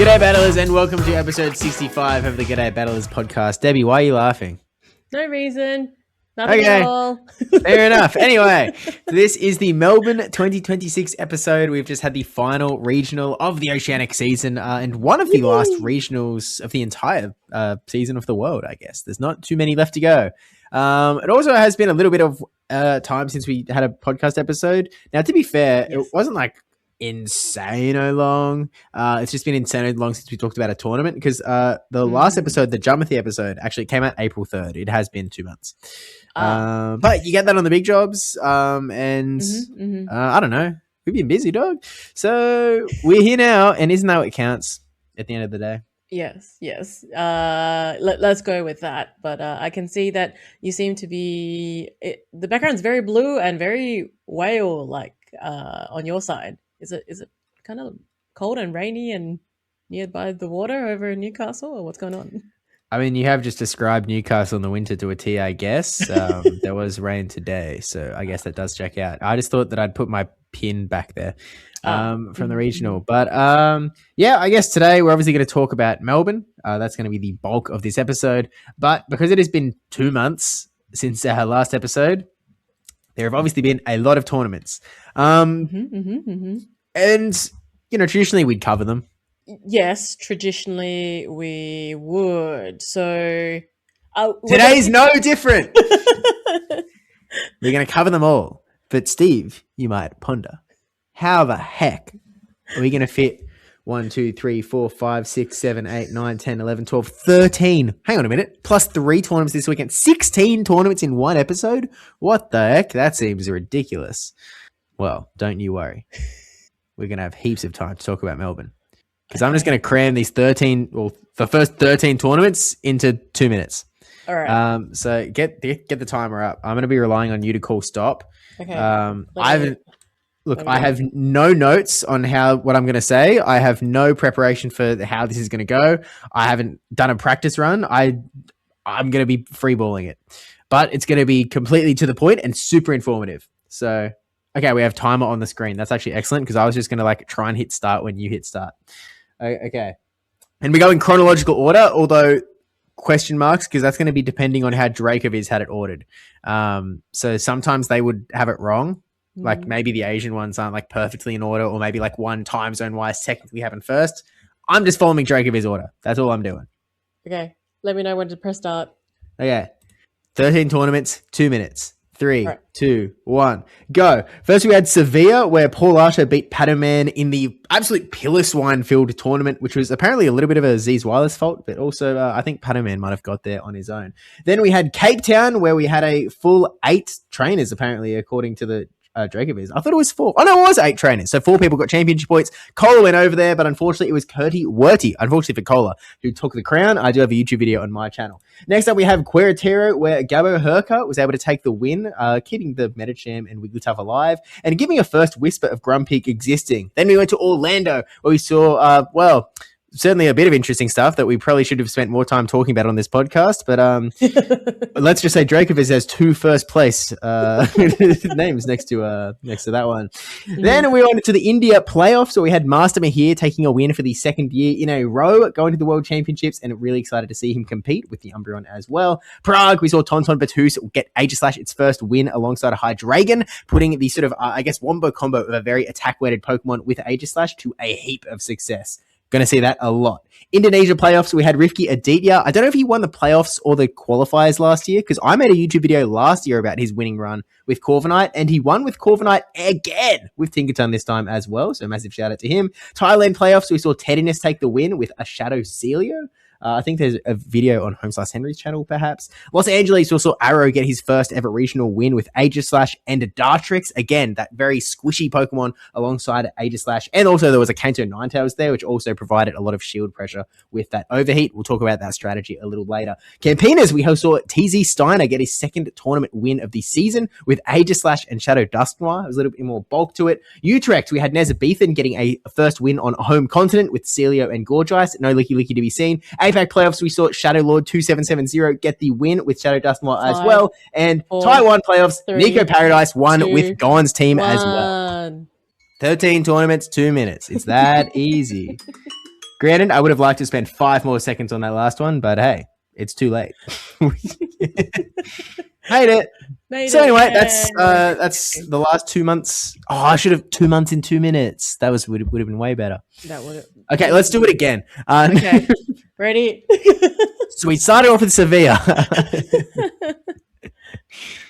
G'day Battlers and welcome to episode 65 of the G'day Battlers podcast. Debbie, why are you laughing? No reason. Nothing at all. Fair enough. Anyway, this is the Melbourne 2026 episode. We've just had the final regional of the Oceanic season and one of the last regionals of the entire season of the world, I guess. There's not too many left to go. It also has been a little bit of time since we had a podcast episode. Now, to be fair, It wasn't like insane long. It's just been insane long since we talked about a tournament because the last episode, the Jummathy episode, actually came out April 3rd. It has been 2 months. But you get that on the big jobs. I don't know. We've been busy, dog. So we're here now, and isn't that what counts at the end of the day? Yes. Let's go with that. But I can see that you seem to be... the background's very blue and very whale-like on your side. Is it kind of cold and rainy and nearby the water over in Newcastle, or what's going on? I mean, you have just described Newcastle in the winter to a T, I guess. There was rain today, so I guess that does check out. I just thought that I'd put my pin back there from the regional. But yeah, I guess today we're obviously going to talk about Melbourne. That's going to be the bulk of this episode. But because it has been 2 months since our last episode, there have obviously been a lot of tournaments. And, you know, traditionally we'd cover them. Yes, traditionally we would. So today's no different. We're going to cover them all. But Steve, you might ponder, how the heck are we going to fit 1, 2, 3, 4, 5, 6, 7, 8, 9, 10, 11, 12, 13. Hang on a minute. Plus 3 tournaments this weekend. 16 tournaments in one episode? What the heck? That seems ridiculous. Well, don't you worry. We're going to have heaps of time to talk about Melbourne. Because I'm just going to cram these the first 13 tournaments into 2 minutes. All right. So get the timer up. I'm going to be relying on you to call stop. Okay. I have no notes on what I'm going to say. I have no preparation for how this is going to go. I haven't done a practice run. I'm going to be freeballing it. But it's going to be completely to the point and super informative. So, okay, we have timer on the screen. That's actually excellent because I was just going to try and hit start when you hit start. Okay. And we go in chronological order, although question marks, because that's going to be depending on how Dracoviz had it ordered. So sometimes they would have it wrong. Like maybe the Asian ones aren't perfectly in order, or maybe one time zone wise technically happened first. I'm just following Dracoviz order. That's all I'm doing. Okay. Let me know when to press start. Okay. 13 tournaments, 2 minutes. 3, right. 2, 1, go. First, we had Sevilla, where Paul Archer beat Padaman in the absolute pillar swine-filled tournament, which was apparently a little bit of a Z's Wireless fault, but also I think Padaman might have got there on his own. Then we had Cape Town, where we had a full 8 trainers, apparently, according to the Dracoviz. I thought it was 4. Oh, no, it was 8 trainers. So 4 people got championship points. Cola went over there, but unfortunately it was Curti Werty, unfortunately for Cola, who took the crown. I do have a YouTube video on my channel. Next up, we have Queretaro, where Gabo Herka was able to take the win, keeping the Metacham and Wigglytuff alive, and giving a first whisper of Grumpig existing. Then we went to Orlando, where we saw, certainly a bit of interesting stuff that we probably should have spent more time talking about on this podcast. But let's just say Dracoviz has 2 first place names next to that one. Then we went to the India playoffs, where we had Master Mahir taking a win for the 2nd year in a row, going to the World Championships, and really excited to see him compete with the Umbreon as well. Prague, we saw Tonton Batus get Aegislash its first win alongside a Hydreigon, putting the sort of, wombo combo of a very attack-weighted Pokemon with Aegislash to a heap of success. Going to see that a lot. Indonesia playoffs, we had Rifki Aditya. I don't know if he won the playoffs or the qualifiers last year, because I made a YouTube video last year about his winning run with Corviknight, and he won with Corviknight again with Tinkerton this time as well, so massive shout out to him. Thailand playoffs, we saw Teddiness take the win with a Shadow Celio. I think there's a video on Home/Henry's channel, perhaps. Los Angeles also saw Arrow get his first ever regional win with Aegislash and a Dartrix. Again, that very squishy Pokemon alongside Aegislash. And also there was a Kanto Ninetales there, which also provided a lot of shield pressure with that overheat. We'll talk about that strategy a little later. Campinas, we saw TZ Steiner get his 2nd tournament win of the season with Aegislash and Shadow Dusknoir. There was a little bit more bulk to it. Utrecht, we had Nezabethan getting a first win on home continent with Celio and Gorgeist. No Licky Licky to be seen. APAC playoffs, we saw Shadow Lord 2770 get the win with Shadow Dusknoir as well. And Taiwan playoffs, Nico Paradise won with Gon's team as well. 13 tournaments, 2 minutes. It's that easy. Granted, I would have liked to spend 5 more seconds on that last one, but hey, it's too late. Made it. So anyway, that's the last 2 months. Oh, I should have 2 months in 2 minutes. That would have been way better. That would. Okay, let's do it again. Okay, ready? So we started off with Sevilla.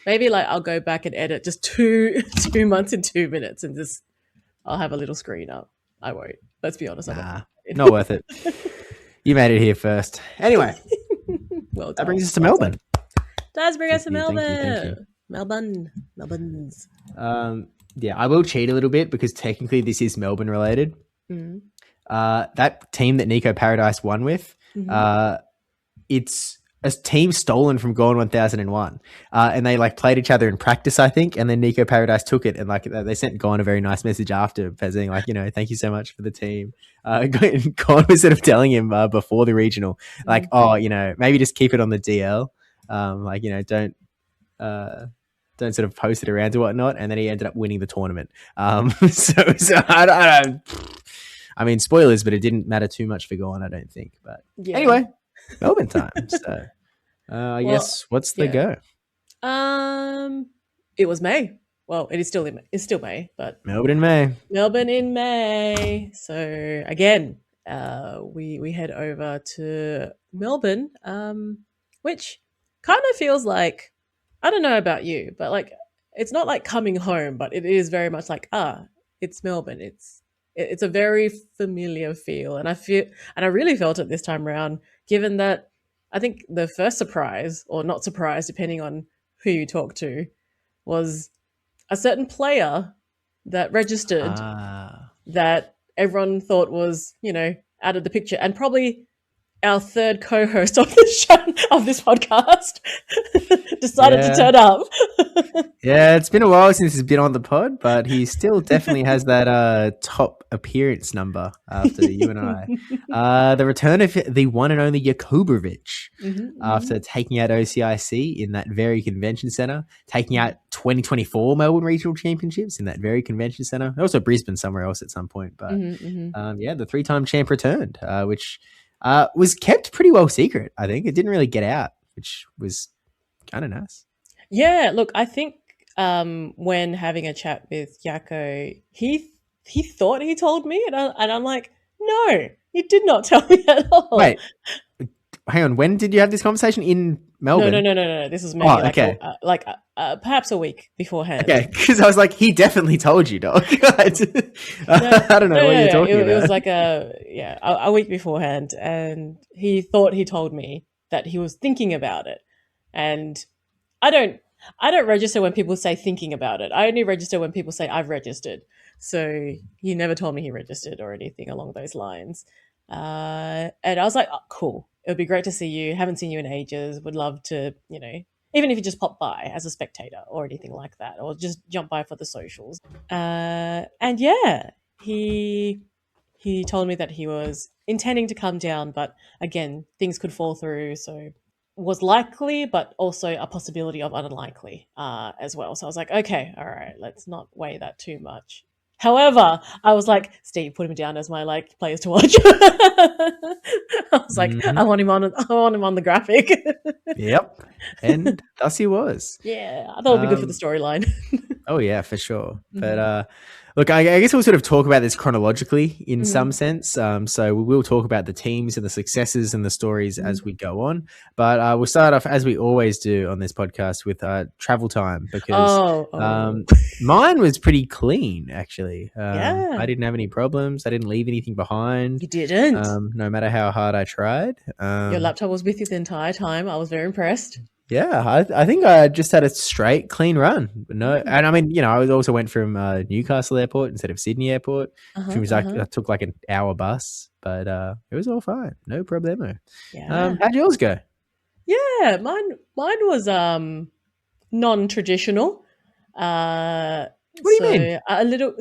Maybe like I'll go back and edit just 2 months in 2 minutes, and just I'll have a little screen up. I won't. Let's be honest. Nah, not worth it. You made it here first. Anyway, well, that brings us to Melbourne. Does bring us to Thank you. Melbourne's. Yeah, I will cheat a little bit because technically this is Melbourne related. Mm. That team that Nico Paradise won with, it's a team stolen from Gone 1001, and they like played each other in practice, I think, and then Nico Paradise took it and like they sent Gone a very nice message after, saying like, thank you so much for the team. Gone was sort of telling him before the regional, like, maybe just keep it on the DL, don't sort of post it around or whatnot, and then he ended up winning the tournament. So I don't. I mean, spoilers, but it didn't matter too much for Gone, I don't think. But anyway. Melbourne time. So, I guess what's the go? It was May. Well, it is still May, but Melbourne in May. Melbourne in May. So again, we head over to Melbourne, which kind of feels like, I don't know about you, but like it's not like coming home, but it is very much like it's Melbourne. It's a very familiar feel, and I really felt it this time around. Given that I think the first surprise, or not surprise, depending on who you talk to, was a certain player that registered that everyone thought was, out of the picture, and probably our third co-host of this podcast decided to turn up. Yeah, it's been a while since he's been on the pod, but he still definitely has that top appearance number after you and I. The return of the one and only Jakubovic after taking out OCIC in that very convention centre, taking out 2024 Melbourne Regional Championships in that very convention centre. Also Brisbane somewhere else at some point. But the 3-time champ returned, which was kept pretty well secret, I think. It didn't really get out, which was kind of nice. Yeah, look, I think when having a chat with Yako, he thought he told me, and I'm like, no, he did not tell me at all. Wait, hang on. When did you have this conversation in Melbourne? No. This was maybe perhaps a week beforehand. Okay, because I was like, he definitely told you, dog. I don't know what you're talking about. It was like a week beforehand, and he thought he told me that he was thinking about it, and I don't register when people say thinking about it. I only register when people say I've registered. So he never told me he registered or anything along those lines. And I was like, oh, cool. It would be great to see you. Haven't seen you in ages. Would love to, even if you just pop by as a spectator or anything like that, or just jump by for the socials. And yeah, he told me that he was intending to come down, but again, things could fall through. So was likely, but also a possibility of unlikely as well. So I was like, okay, all right, let's not weigh that too much. However, I was like, Steve, put him down as my players to watch. I was like, I want him on the graphic. Yep, and thus he was. Yeah, I thought it'd be good for the storyline. Oh yeah, for sure. But look, I guess we'll sort of talk about this chronologically in some sense. So we will talk about the teams and the successes and the stories as we go on. But we'll start off, as we always do on this podcast, with travel time, because mine was pretty clean, actually. I didn't have any problems. I didn't leave anything behind. You didn't? No matter how hard I tried. Your laptop was with you the entire time. I was very impressed. Yeah, I think I just had a straight, clean run. No, and I mean, I also went from Newcastle Airport instead of Sydney Airport, which was I took like an hour bus, but it was all fine, no problemo. Yeah. How'd yours go? Yeah, mine was non-traditional. What do you mean? A little,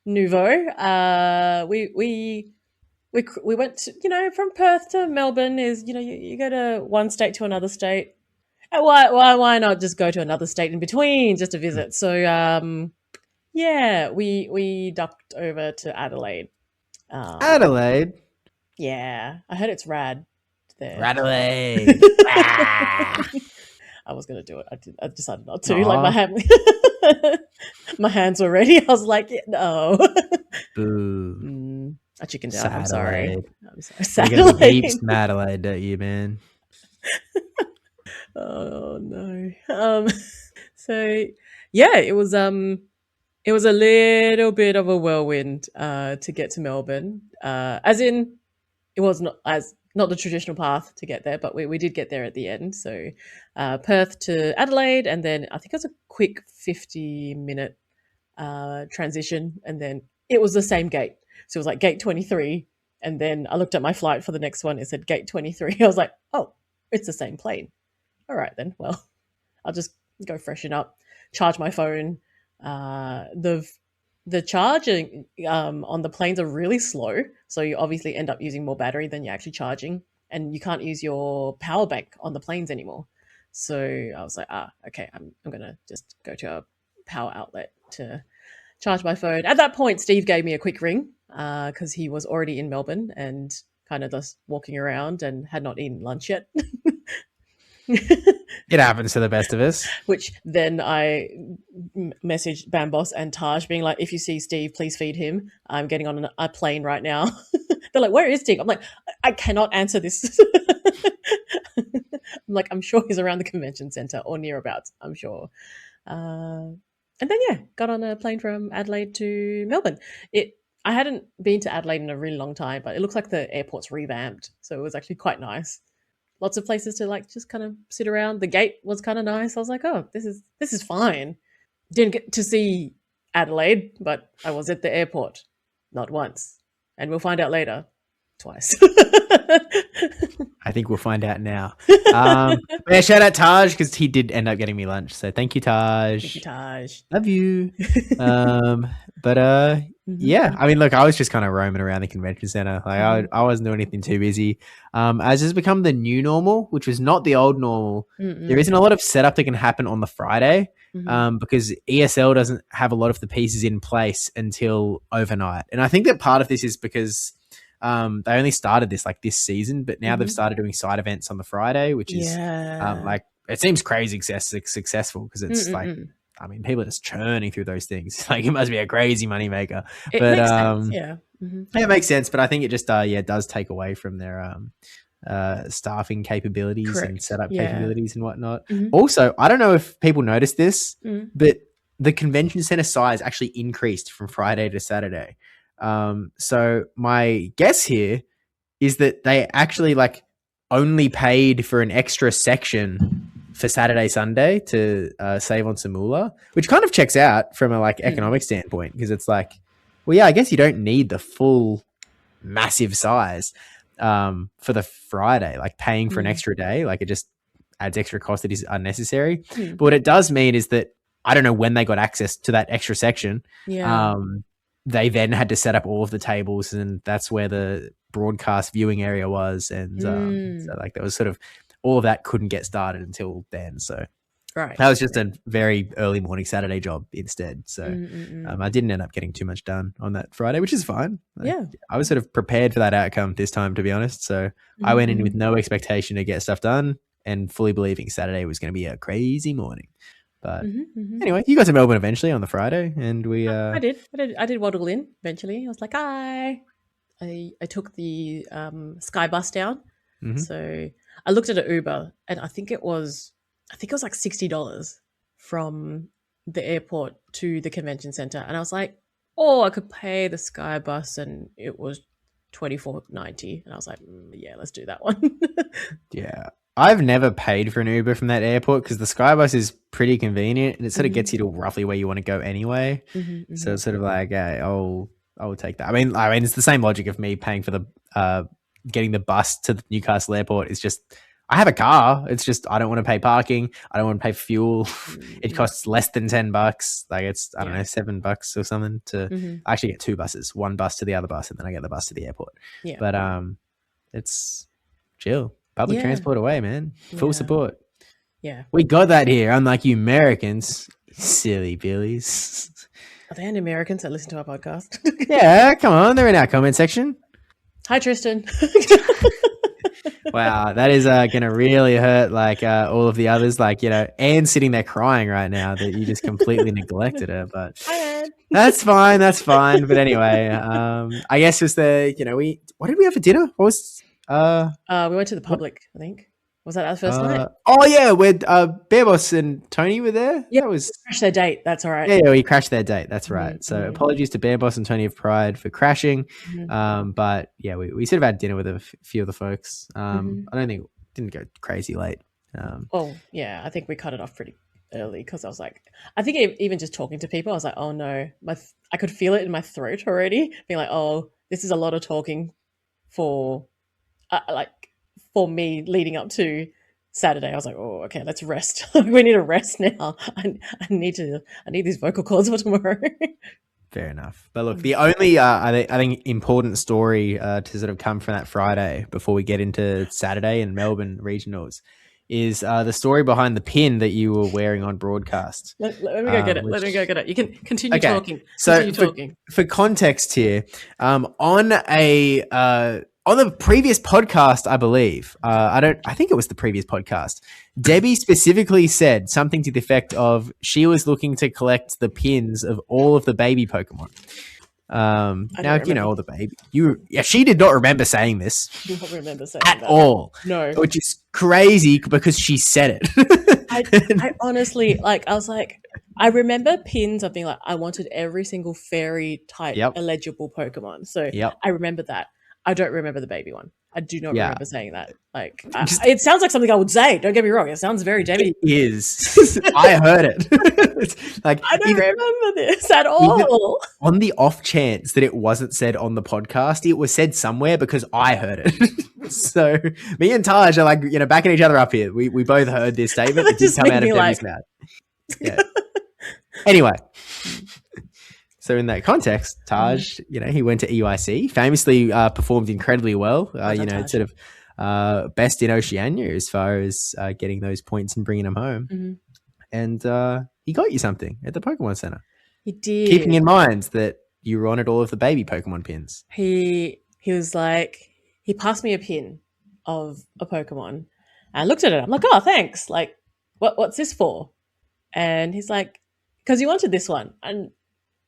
nouveau. We went to, from Perth to Melbourne is, you go to one state to another state. And why not just go to another state in between just to visit? So Yeah, we ducked over to Adelaide. Um, Adelaide. yeah, I heard it's rad there. Adelaide. Ah. I was gonna do it. I decided not to. Like Aw. my hands were ready. I was like, yeah, no. Boo. I chickened out. I'm sorry. Adelaide. I'm sorry. We gotta be Sadly. heaps from Adelaide, don't you, man? Oh no. So yeah, it was a little bit of a whirlwind to get to Melbourne. As in it was not the traditional path to get there, but we did get there at the end. So Perth to Adelaide, and then I think it was a quick 50-minute transition, and then it was the same gate. So it was like gate 23, and then I looked at my flight for the next one. It said gate 23. I was like, oh, it's the same plane. All right then. Well, I'll just go freshen up, charge my phone. The charging on the planes are really slow, so you obviously end up using more battery than you're actually charging, and you can't use your power bank on the planes anymore. So I was like, okay, I'm gonna just go to a power outlet to charge my phone. At that point, Steve gave me a quick ring because he was already in Melbourne and kind of just walking around and had not eaten lunch yet. It happens to the best of us. Which then I messaged Bambos and Taj being like, if you see Steve, please feed him. I'm getting on a plane right now. They're like, where is Steve? I'm like, I cannot answer this. I'm like, I'm sure he's around the convention center or nearabouts, I'm sure. And then, yeah, got on a plane from Adelaide to Melbourne. I hadn't been to Adelaide in a really long time, but it looks like the airport's revamped. So it was actually quite nice. Lots of places to like just kind of sit around. The gate was kind of nice. I was like, oh, this is fine. Didn't get to see Adelaide, but I was at the airport not once, and we'll find out later, twice. I think we'll find out now. Yeah, shout out Taj because he did end up getting me lunch. So thank you, Taj. Thank you, Taj. Love you. But yeah, I mean, look, I was just kind of roaming around the convention center. Like I wasn't doing anything too busy. As has become the new normal, which was not the old normal. There isn't a lot of setup that can happen on the Friday. Because ESL doesn't have a lot of the pieces in place until overnight. And I think that part of this is because they only started this like this season, but now they've started doing side events on the Friday, which is like, it seems crazy successful because it's like, I mean, people are just churning through those things. Like it must be a crazy moneymaker. It but makes sense, yeah. Yeah, it makes sense. But I think it just does take away from their staffing capabilities and setup capabilities and whatnot. Also, I don't know if people noticed this, but the convention center size actually increased from Friday to Saturday. So my guess here is that they actually like only paid for an extra section for Saturday, Sunday to save on some moolah, which kind of checks out from a like economic standpoint because it's like, well, yeah, I guess you don't need the full massive size for the Friday, like paying for an extra day, like it just adds extra cost that is unnecessary. But what it does mean is that I don't know when they got access to that extra section. They then had to set up all of the tables, and that's where the broadcast viewing area was. And so like there was sort of all of that couldn't get started until then. So that was just a very early morning Saturday job instead. So I didn't end up getting too much done on that Friday, which is fine. I was sort of prepared for that outcome this time, to be honest. So I went in with no expectation to get stuff done and fully believing Saturday was going to be a crazy morning. But anyway, you got to Melbourne eventually on the Friday, and we. I did waddle in eventually. I was like, hi. I took the Sky bus down. So I looked at an Uber, and I think it was like $60 from the airport to the convention center, and I was like, oh, I could pay the Sky bus, and it was $24.90, and I was like, yeah, let's do that one. Yeah. I've never paid for an Uber from that airport because the Skybus is pretty convenient and it sort of gets you to roughly where you want to go anyway. So it's sort of like, I'll take that. I mean, it's the same logic of me paying for the getting the bus to the Newcastle airport. It's just I have a car. It's just I don't want to pay parking. I don't want to pay for fuel. It costs less than $10. Like it's I don't know $7 or something to I actually get two buses. One bus to the other bus, and then I get the bus to the airport. But it's chill. Public transport away, man. Full support. Yeah. We got that here, unlike you Americans. Silly billies. Are there any Americans that listen to our podcast? Yeah, come on, they're in our comment section. Hi, Tristan. Wow, that is going to really hurt like all of the others. Like, Anne's sitting there crying right now that you just completely neglected her. But Hi, Anne. that's fine. That's fine. But anyway, I guess just what did we have for dinner? What was We went to the public, I think. Was that our first night? Oh yeah, where Bear Boss and Tony were there. Yeah, that was crashed their date. That's all right. Yeah, we crashed their date. That's right. Mm-hmm. So apologies to Bear Boss and Tony of Pride for crashing. Mm-hmm. But yeah, we sort of had dinner with a few of the folks. I don't think didn't go crazy late. Oh yeah, I think we cut it off pretty early because I was like, I think even just talking to people, I was like, oh no, I could feel it in my throat already, being like, oh, this is a lot of talking for for me leading up to Saturday. I was like, oh, okay, let's rest. We need to rest now. I need these vocal cords for tomorrow. Fair enough. But look, the only I think important story to sort of come from that Friday before we get into Saturday and Melbourne regionals is the story behind the pin that you were wearing on broadcast. Let me go get it. Let me go get it. You can continue talking. For context here, on the previous podcast, I believe, I think it was the previous podcast, Debbie specifically said something to the effect of she was looking to collect the pins of all of the baby Pokemon. Now, if you know all the baby, she did not remember saying this. I don't remember saying at that. all. No, which is crazy because she said it. I honestly, I was like, I remember pins of being like, I wanted every single fairy type eligible Pokemon. So I remember that. I don't remember the baby one. I do not remember saying that. It sounds like something I would say. Don't get me wrong. It sounds very Debbie. It is. I heard it. I don't remember this at all. On the off chance that it wasn't said on the podcast, it was said somewhere because I heard it. So me and Taj are backing each other up here. We both heard this statement. It did come out of Debbie's mouth. Yeah. Anyway. So in that context, Taj, he went to EIC, famously performed incredibly well, sort of best in Oceania as far as getting those points and bringing them home. Mm-hmm. And he got you something at the Pokemon Center. He did. Keeping in mind that you wanted all of the baby Pokemon pins. He was like, he passed me a pin of a Pokemon. I looked at it. I'm like, oh, thanks. Like, what's this for? And he's like, because you wanted this one. And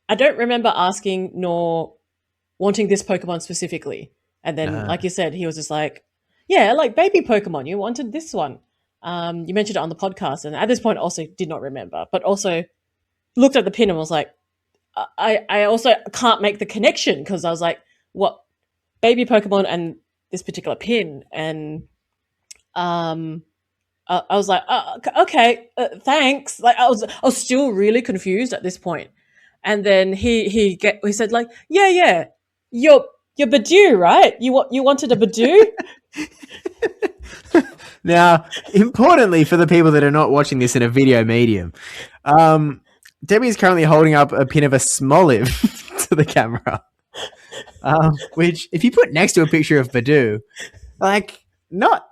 I don't remember asking nor wanting this Pokemon specifically. And then, like you said, he was just like, yeah, like baby Pokemon, you wanted this one. You mentioned it on the podcast. And at this point, also did not remember, but also looked at the pin and was like, I also can't make the connection because I was like, what, baby Pokemon and this particular pin? And I was like, okay, thanks. Like I was still really confused at this point. And then he said like, yeah, you're Badoo, right? You wanted a Badoo? Now, importantly for the people that are not watching this in a video medium, Debbie is currently holding up a pin of a Smoliv to the camera, which if you put next to a picture of Badoo, like not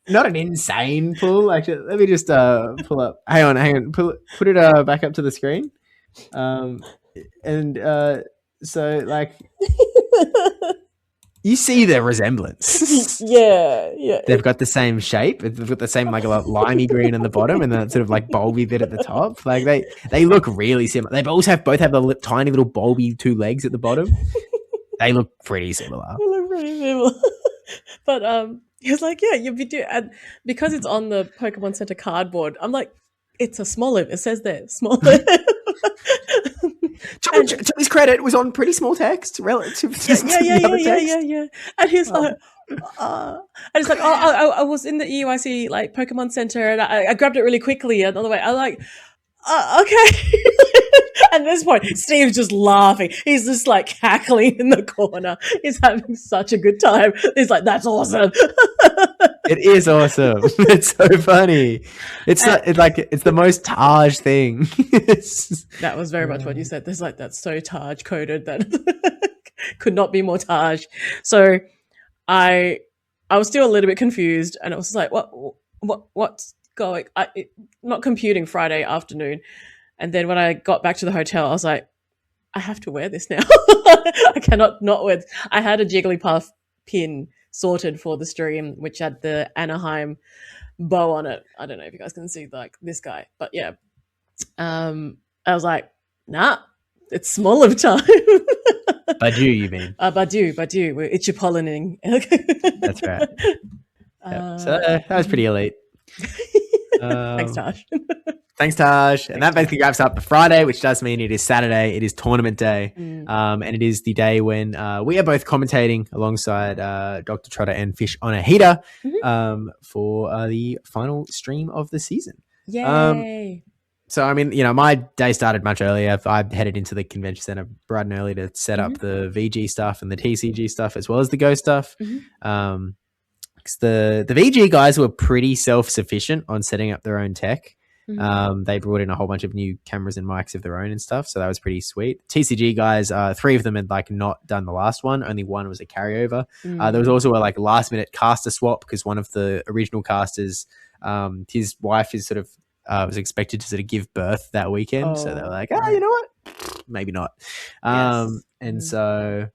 an insane pull. Actually, let me just pull up. Hang on. Put it back up to the screen. So like you see the resemblance. Yeah. They've got the same shape. They've got the same like limey green on the bottom and that sort of like bulby bit at the top. Like they look really similar. They both have the tiny little bulby 2 legs at the bottom. They look pretty similar. They look pretty similar. But he was like, yeah, you'll be doing, and because it's on the Pokemon Center cardboard, I'm like, it's a Smoliv. It says there, Smoliv. To his credit, it was on pretty small text relative to the other text. Yeah. And he's like, and it's like, I was in the EUIC like Pokemon Center, and I grabbed it really quickly. And on the way, I'm like, okay. At this point, Steve's just laughing. He's just like cackling in the corner. He's having such a good time. He's like, that's awesome. It is awesome. It's so funny. It's the most Taj thing. That was very much what you said. There's like, that's so Taj coded that could not be more Taj. So I was still a little bit confused, and it was like, what's going? Not computing Friday afternoon. And then when I got back to the hotel, I was like, I have to wear this now. I cannot not wear. I had a Jigglypuff pin sorted for the stream, which had the Anaheim bow on it. I don't know if you guys can see like this guy, but yeah. I was like, nah, it's smaller time. Badu, you mean? Badu, it's your pollinating. That's right. Yep. So that was pretty elite. Thanks, Tash. Thanks, Taj. And that basically wraps up the Friday, which does mean it is Saturday. It is tournament day. And it is the day when we are both commentating alongside Dr. Trotter and Fish on a heater for the final stream of the season. Yay. So, I mean, my day started much earlier. I headed into the convention center bright and early to set up the VG stuff and the TCG stuff as well as the Go stuff. Because the VG guys were pretty self-sufficient on setting up their own tech. They brought in a whole bunch of new cameras and mics of their own and stuff, so that was pretty sweet. TCG guys, 3 of them had like not done the last one. Only one was a carryover. There was also a like last minute caster swap because one of the original casters, his wife is sort of was expected to sort of give birth that weekend, so they were like, you know what, maybe not. And so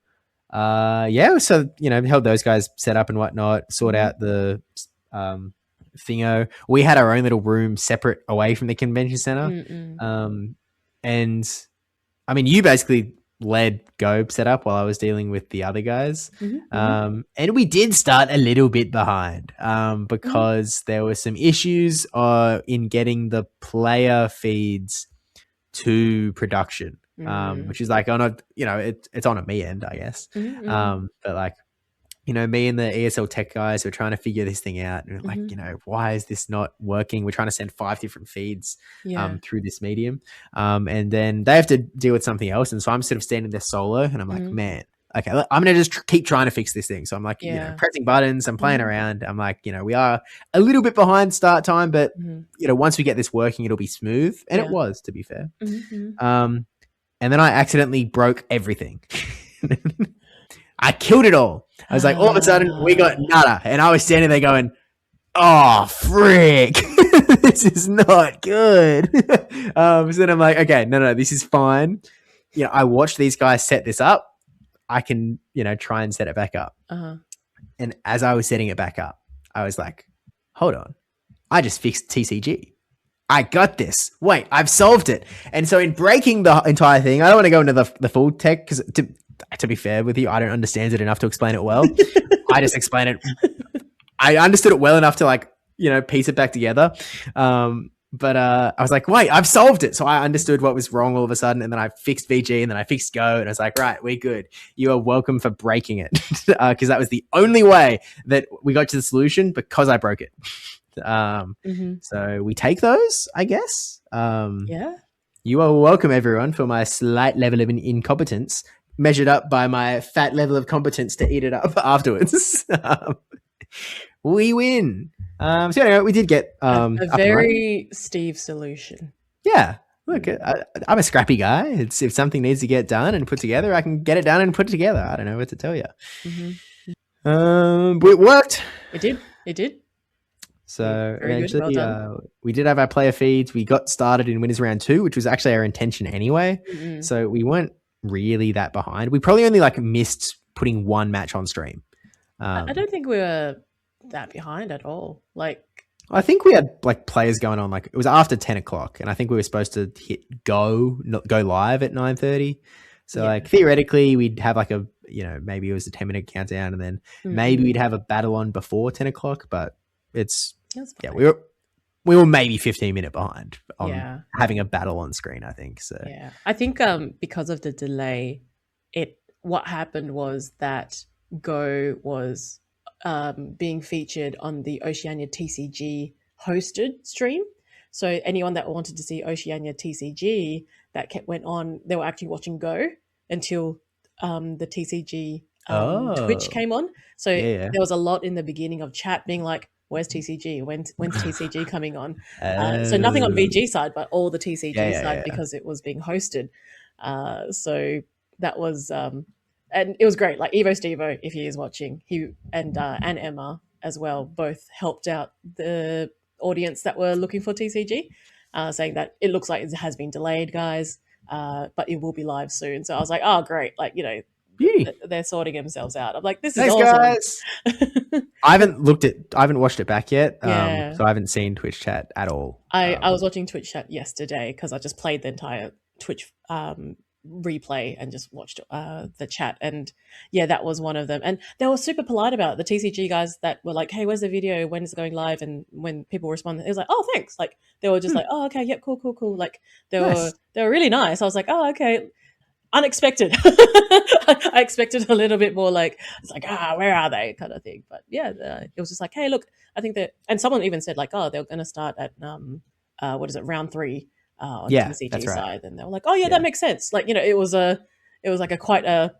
so held those guys set up and whatnot, sort out the thingo. We had our own little room separate away from the convention center. And I mean, you basically led Go setup while I was dealing with the other guys. And we did start a little bit behind because there were some issues in getting the player feeds to production, which is like on a, it's on a me end, I guess. But like, me and the ESL tech guys were trying to figure this thing out. And like, why is this not working? We're trying to send 5 different feeds through this medium. And then they have to deal with something else. And so I'm sort of standing there solo and I'm like, man, okay, I'm going to just keep trying to fix this thing. So I'm like, pressing buttons, I'm playing around. I'm like, we are a little bit behind start time, but once we get this working, it'll be smooth. And it was, to be fair. And then I accidentally broke everything. I killed it all. I was like, all of a sudden, we got nada. And I was standing there going, oh, frick. This is not good. So then I'm like, okay, no, this is fine. I watched these guys set this up. I can, try and set it back up. And as I was setting it back up, I was like, hold on. I just fixed TCG. I got this. Wait, I've solved it. And so in breaking the entire thing, I don't want to go into the full tech because to be fair with you, I don't understand it enough to explain it well. I just explain it. I understood it well enough to like, piece it back together. But I was like, wait, I've solved it. So I understood what was wrong all of a sudden. And then I fixed VG and then I fixed Go. And I was like, right, we're good. You are welcome for breaking it. Because that was the only way that we got to the solution because I broke it. So we take those, I guess. You are welcome, everyone, for my slight level of incompetence measured up by my fat level of competence to eat it up afterwards. We win. So anyway, we did get a very Steve solution. Yeah. Look, I'm a scrappy guy. If something needs to get done and put together, I can get it done and put it together. I don't know what to tell you. But it worked. It did. So eventually, we did have our player feeds. We got started in winners round 2, which was actually our intention anyway. So we weren't really that behind. We probably only missed putting 1 match on stream. I don't think we were that behind at all. I think we had players going on it was after 10 o'clock, and I think we were supposed to hit go live at 9:30. So theoretically, we'd have maybe it was a 10-minute countdown, and then maybe we'd have a battle on before 10 o'clock. But we were maybe 15-minute behind on having a battle on screen, I think. So I think because of the delay, what happened was that Go was being featured on the Oceania TCG hosted stream. So anyone that wanted to see Oceania TCG that went on, they were actually watching Go until the TCG Twitch came on. So there was a lot in the beginning of chat being like, where's TCG? When's TCG coming on? So nothing on VG side, but all the TCG side because it was being hosted. So that was, and it was great. PvPSteve, if he is watching, he and Emma as well both helped out the audience that were looking for TCG, saying that it looks like it has been delayed, guys. but it will be live soon. So I was like, oh, great. Like, Beauty. they're sorting themselves out. I'm like, this is Thanks, awesome. guys. I haven't watched it back yet. Yeah. So I haven't seen Twitch chat at all. I was watching Twitch chat yesterday because I just played the entire Twitch replay and just watched the chat, and yeah, that was one of them. And they were super polite about it. The TCG guys that were like, hey, where's the video, when is it going live? And when people responded, it was like, oh, thanks. Like they were just like, oh, okay, yep, cool. Like they Nice. were really nice. I was like, oh, okay. Unexpected. I expected a little bit more like, it's like, where are they kind of thing. But yeah, it was just like, hey, look, I think that, and someone even said like, oh, they're going to start at round 3 on TCG that's right. side, and they were like, oh yeah, that makes sense. Like, it was like a quite a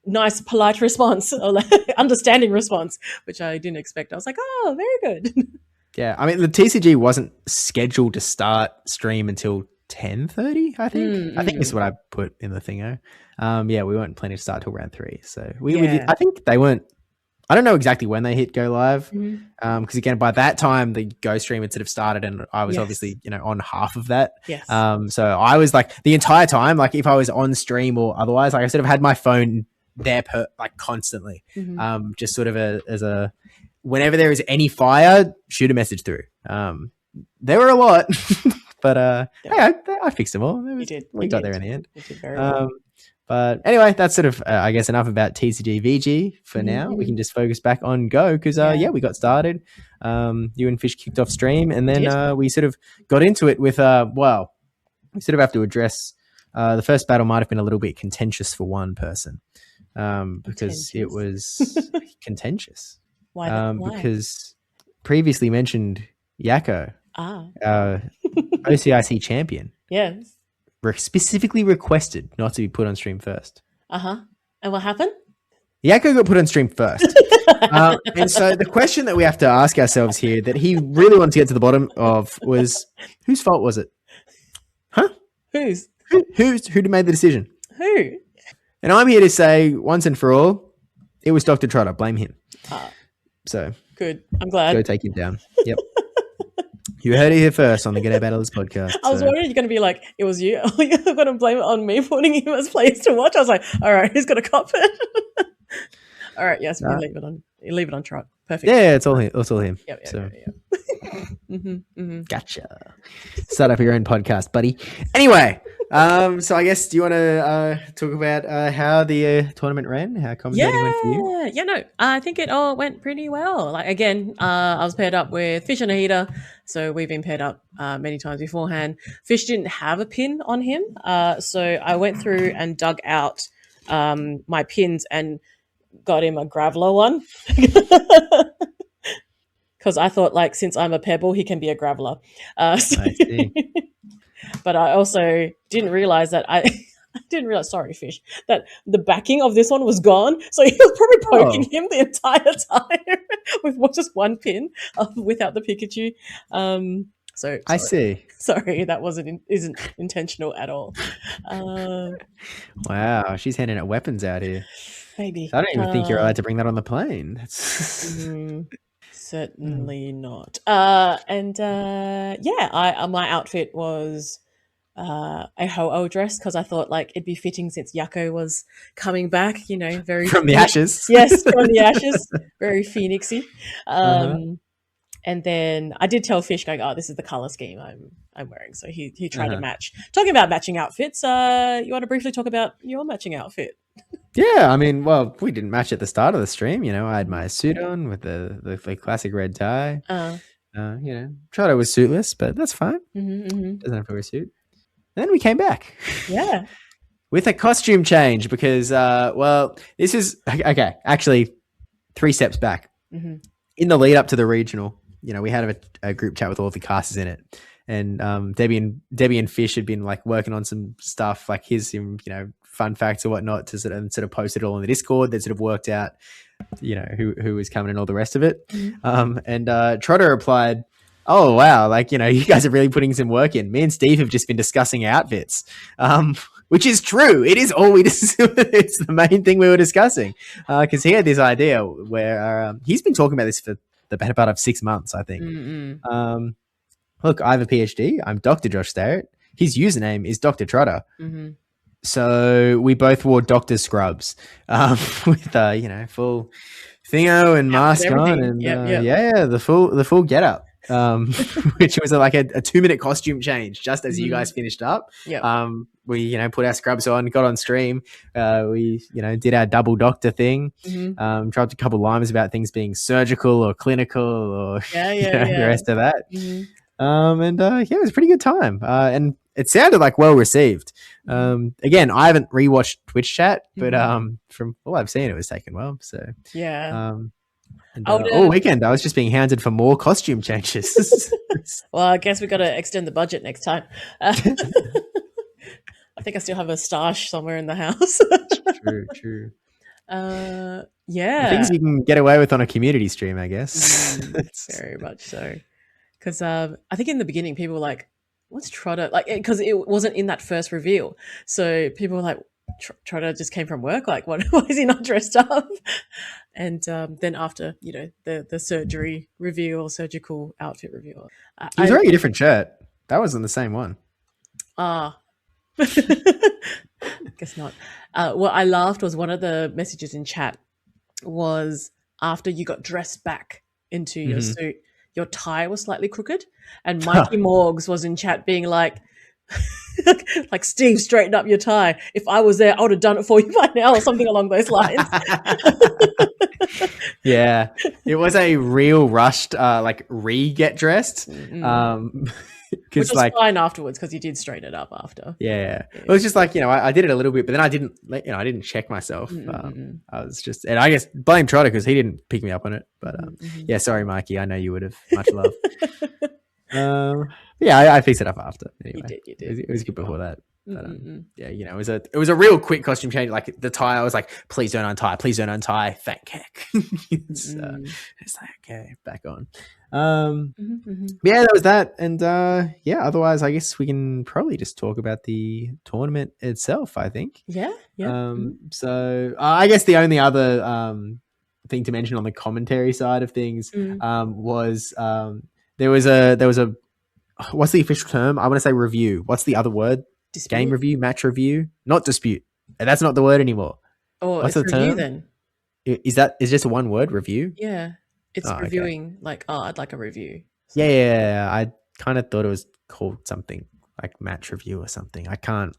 nice, polite response, or like understanding response, which I didn't expect. I was like, oh, very good. Yeah, I mean the TCG wasn't scheduled to start stream until 10:30. I think. I think this is what I put in the thingo. Yeah, we weren't planning to start till round 3, so we did. I think they weren't. I don't know exactly when they hit go live, because again, by that time the Go stream had sort of started, and I was obviously on half of that. Yes. So I was like the entire time, like if I was on stream or otherwise, like I sort of had my phone there constantly, just sort of as a whenever there is any fire, shoot a message through. There were a lot, but hey, I fixed them all. We got there in the end. You did very well. But anyway, that's sort of, I guess, enough about TCG VG for now. We can just focus back on Go because, we got started. You and Fish kicked off stream, and then we sort of got into it with, we sort of have to address the first battle might have been a little bit contentious for one person because it was contentious. Why? Because previously mentioned Yakko, OCIC champion. Yes. Specifically requested not to be put on stream first. And what happened? Yakko got put on stream first. And so the question that we have to ask ourselves here that he really wanted to get to the bottom of was, whose fault was it? Huh? Whose? Who made the decision? Who? And I'm here to say, once and for all, it was Dr. Trotter. Blame him. So good. I'm glad. Go take him down. Yep. You heard it here first on the Get Our Battlers podcast. I was worried you're going to be like, it was you. You're going to blame it on me putting him as players to watch. I was like, all right, who's going to cop it? All right, yes, we leave it on Trot. Perfect. Yeah, it's all him. It's all him. Yep. Gotcha. Start up your own podcast, buddy. Anyway, so I guess, do you want to talk about how the tournament ran? How commentating went for you? Yeah, no, I think it all went pretty well. Like, again, I was paired up with Fish and Ahita, so we've been paired up many times beforehand. Fish didn't have a pin on him, so I went through and dug out my pins and got him a Graveler one. Because I thought, like, since I'm a Pebble, he can be a Graveler. I see. But I also didn't realize that sorry, Fish, that the backing of this one was gone. So he was probably poking him the entire time with just one pin without the Pikachu. So I see. Sorry, that isn't intentional at all. Wow, she's handing out weapons out here. Maybe. I don't even think you're allowed to bring that on the plane. That's certainly not. My outfit was a Ho-Oh dress because I thought like it'd be fitting since Yakko was coming back, very from the ashes. Yes, from the ashes, very phoenixy. And then I did tell Fish, going, "Oh, this is the color scheme I'm wearing." So he tried to match. Talking about matching outfits, you want to briefly talk about your matching outfit? Yeah, I mean, well, we didn't match at the start of the stream. I had my suit on with the classic red tie. Trotter was suitless, but that's fine. Doesn't have to wear a suit. And then we came back. Yeah. With a costume change because, this is okay. Actually, 3 steps back. In the lead up to the regional, we had a group chat with all the casters in it, and Debbie and Fish had been like working on some stuff, like some fun facts or whatnot to sort of post it all in the Discord. That sort of worked out, who was coming and all the rest of it. And Trotter replied, "Oh wow, you guys are really putting some work in. Me and Steve have just been discussing outfits." Which is true. It is all it's the main thing we were discussing. Because he had this idea where he's been talking about this for the better part of 6 months, I think. Look, I have a PhD. I'm Dr. Josh Starrett. his username is Dr. Trotter. Mm-hmm. So we both wore doctor scrubs with full thingo and mask on, and the full get up. Which was like a 2-minute costume change just as you guys finished up. Yep. We put our scrubs on, got on stream. We did our double doctor thing. Dropped a couple lines about things being surgical or clinical or the rest of that. It was a pretty good time. And it sounded like well received. Again, I haven't rewatched Twitch chat, but from all I've seen, it was taken well. So all weekend I was just being hounded for more costume changes. Well, I guess we got to extend the budget next time. I think I still have a stash somewhere in the house. True. Yeah, things you can get away with on a community stream, I guess. Very much so. Because I think in the beginning people were like, what's Trotter? Like, because it wasn't in that first reveal. So people were like, Trotter just came from work. Like, why is he not dressed up? And then after, the surgery reveal, surgical outfit reveal. He was wearing a different shirt. That wasn't the same one. Guess not. What I laughed was one of the messages in chat was after you got dressed back into your suit, your tie was slightly crooked, and Mikey Morgs was in chat being like, like, Steve, straighten up your tie. If I was there, I would have done it for you by now, or something along those lines. Yeah, it was a real rushed, get dressed. Which was fine afterwards because you did straighten it up after. Yeah. It was just like, I did it a little bit, but then I didn't check myself. I was just, and I guess blame Trotter because he didn't pick me up on it. But yeah, sorry, Mikey. I know you would have. Much love. I fixed it up after. Anyway, you did. It was good before that. But, it was a real quick costume change. Like the tie, I was like, please don't untie, thank heck. It's like, okay, back on. That was that. And otherwise I guess we can probably just talk about the tournament itself, I think. So I guess the only other thing to mention on the commentary side of things was there was a what's the official term? I want to say review. What's the other word? Dispute? Game review, match review, not dispute. That's not the word anymore. Oh, what's the term then? Is just one word, review? Yeah, it's reviewing. Okay. Like, I'd like a review. So. Yeah. I kind of thought it was called something like match review or something. I can't.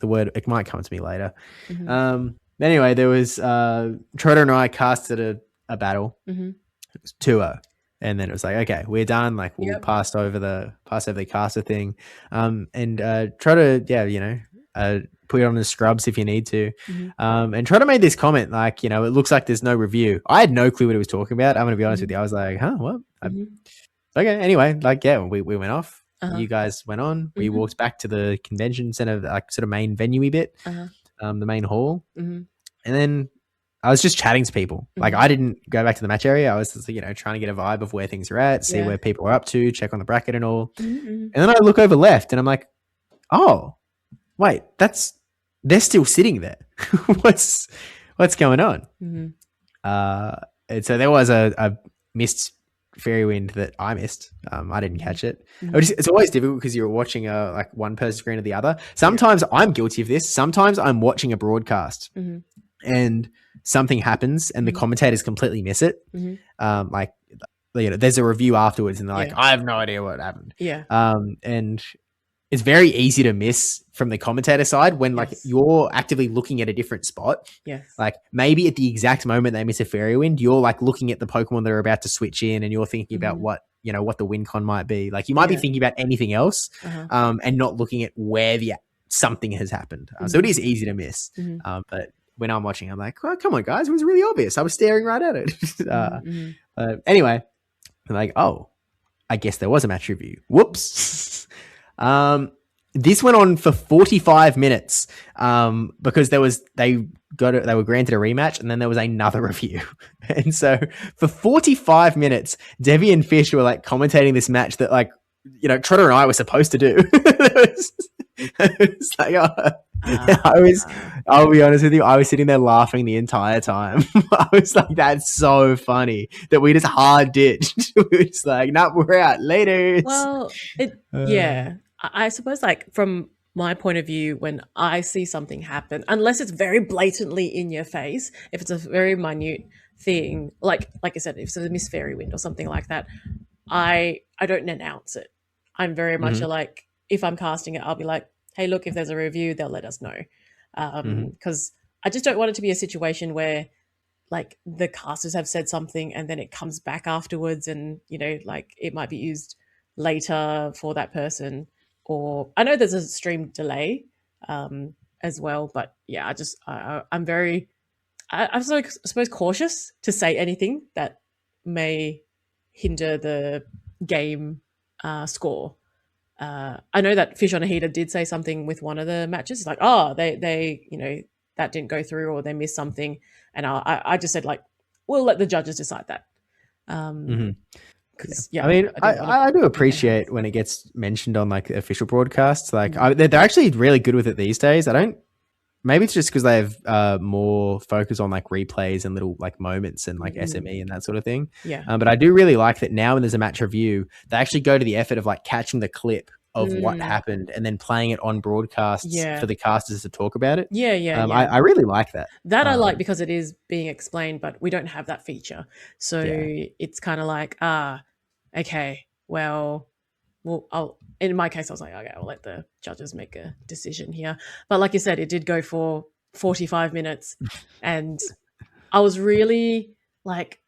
The word, it might come to me later. Anyway, there was Trotter and I casted a battle. It was 2-0. And then it was like, okay, we're done. Like we'll pass over the caster thing. And Trotter, put it on the scrubs if you need to. And Trotter made this comment like, it looks like there's no review. I had no clue what he was talking about. I'm going to be honest with you. I was like, huh, what? Okay. Anyway, we went off. You guys went on. We walked back to the convention center, like sort of main venue bit, the main hall. And then I was just chatting to people. Like I didn't go back to the match area. I was just, trying to get a vibe of where things are at, see where people are up to, check on the bracket and all. And then I look over left and I'm like, oh, wait, they're still sitting there. What's going on? And so there was a missed fairy wind that I missed. I didn't catch it. It's always difficult because you're watching like one person's screen or the other. Sometimes I'm guilty of this. Sometimes I'm watching a broadcast and something happens and the commentators completely miss it. There's a review afterwards and they're like, I have no idea what happened. And it's very easy to miss from the commentator side when like you're actively looking at a different spot. Like maybe at the exact moment they miss a fairy wind, you're like looking at the Pokemon they're about to switch in and you're thinking about what the win con might be. Like you might be thinking about anything else and not looking at where something has happened. So it is easy to miss. But when I'm watching, I'm like, oh, come on, guys. It was really obvious. I was staring right at it. Anyway, I'm like, oh, I guess there was a match review. Whoops. This went on for 45 minutes because they were granted a rematch and then there was another review. And so for 45 minutes, Debbie and Fish were like commentating this match that like, Trotter and I were supposed to do. It was like, I'll be honest with you, I was sitting there laughing the entire time. I was like, that's so funny that we just hard ditched. We were just like, nope, we're out later. Well, I suppose, like, from my point of view, when I see something happen, unless it's very blatantly in your face, if it's a very minute thing, like I said, if it's a Miss Fairy Wind or something like that, I don't announce it. I'm very much Hmm. a, like, if I'm casting it, I'll be like, hey, look, if there's a review, they'll let us know. Hmm. Because I just don't want it to be a situation where, like, the casters have said something and then it comes back afterwards, and like, it might be used later for that person. Or I know there's a stream delay as well, but yeah, I'm very, I'm suppose cautious to say anything that may hinder the game score. I know that Fish on a Heater did say something with one of the matches. It's like, oh, they that didn't go through, or they missed something, and I just said, like, we'll let the judges decide that. Hmm. Because I yeah, mean, I didn't want to I do make their hands. appreciate when it gets mentioned on like official broadcasts. Like, Mm. they're actually really good with it these days. I don't. Maybe it's just because they have more focus on like replays and little like moments and like Mm. SME and that sort of thing. Yeah. But I do really like that now when there's a match review, they actually go to the effort of like catching the clip of what Mm. happened and then playing it on broadcasts for Yeah. the casters to talk about it. Yeah. Yeah. Yeah. I really like that. That I like because it is being explained, but we don't have that feature. So Yeah. it's kind of like, okay, well, I'll, in my case, I was like, okay, I'll let the judges make a decision here. But like you said, it did go for 45 minutes. And I was really like,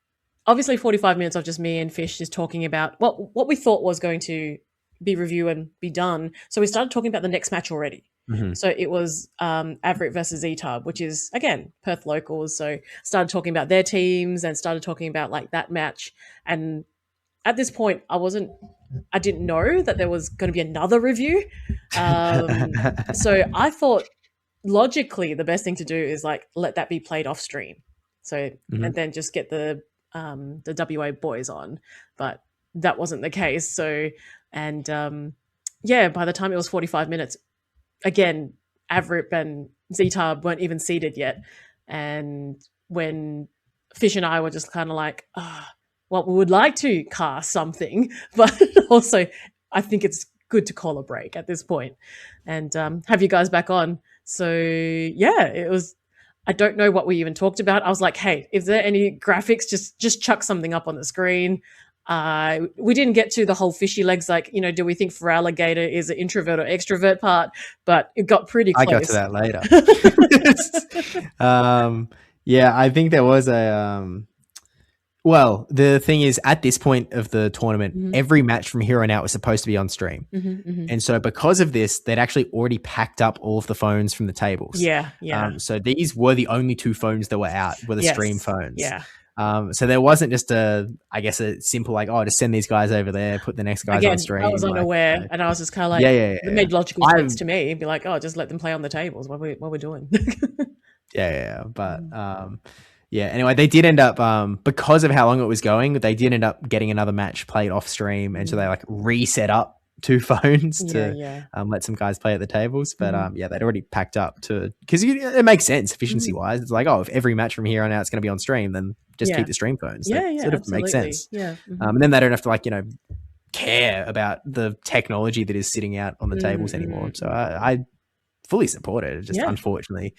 obviously 45 minutes of just me and Fish just talking about what we thought was going to be review and be done. So we started talking about the next match already. Hmm. So it was Averitt versus ETUB, which is, again, Perth locals. So started talking about their teams and started talking about, like, that match. And at this point, I didn't know that there was going to be another review. So I thought, logically, the best thing to do is, like, let that be played off stream. So, Hmm. and then just get the WA boys on. But that wasn't the case. So, and yeah, by the time it was 45 minutes, again, Avrip and Zetab weren't even seated yet. And when Fish and I were just kind of like, well, we would like to cast something, but also I think it's good to call a break at this point and have you guys back on. So yeah, it was. I don't know what we even talked about. I was like, hey, if there are any graphics, just chuck something up on the screen. We didn't get to the whole fishy legs, like, do we think for alligator is an introvert or extrovert part, but it got pretty I got to close. that later. Yeah, I think there was well, the thing is, at this point of the tournament, Mhm, every match from here on out was supposed to be on stream. mhm, mhm. And so because of this, they'd actually already packed up all of the phones from the tables. Yeah, yeah. So these were the only two phones that were out, were the stream Yes. phones. Yeah. So there wasn't just I guess a simple like, oh, just send these guys over there, put the next guys on Again, I was stream. Like, unaware, and I was just kind of like, yeah, it made logical I sense to me. Be like, oh, just let them play on the tables. What we're doing. yeah. But Mhm. yeah. Anyway, they did end up because of how long it was going, they did end up getting another match played off stream, and so they like reset up two phones Yeah, to yeah. let some guys play at the tables. But Mhm. yeah, they'd already packed up to because it makes sense efficiency Mhm. wise. It's like, oh, if every match from here on out is going to be on stream, then just Yeah. keep the stream phones. That Yeah, yeah, sort of makes absolutely. sense. Yeah. Mhm. And then they don't have to like care about the technology that is sitting out on the Mm, tables anymore. mm, So mm. I fully support it. Just Yeah. unfortunately,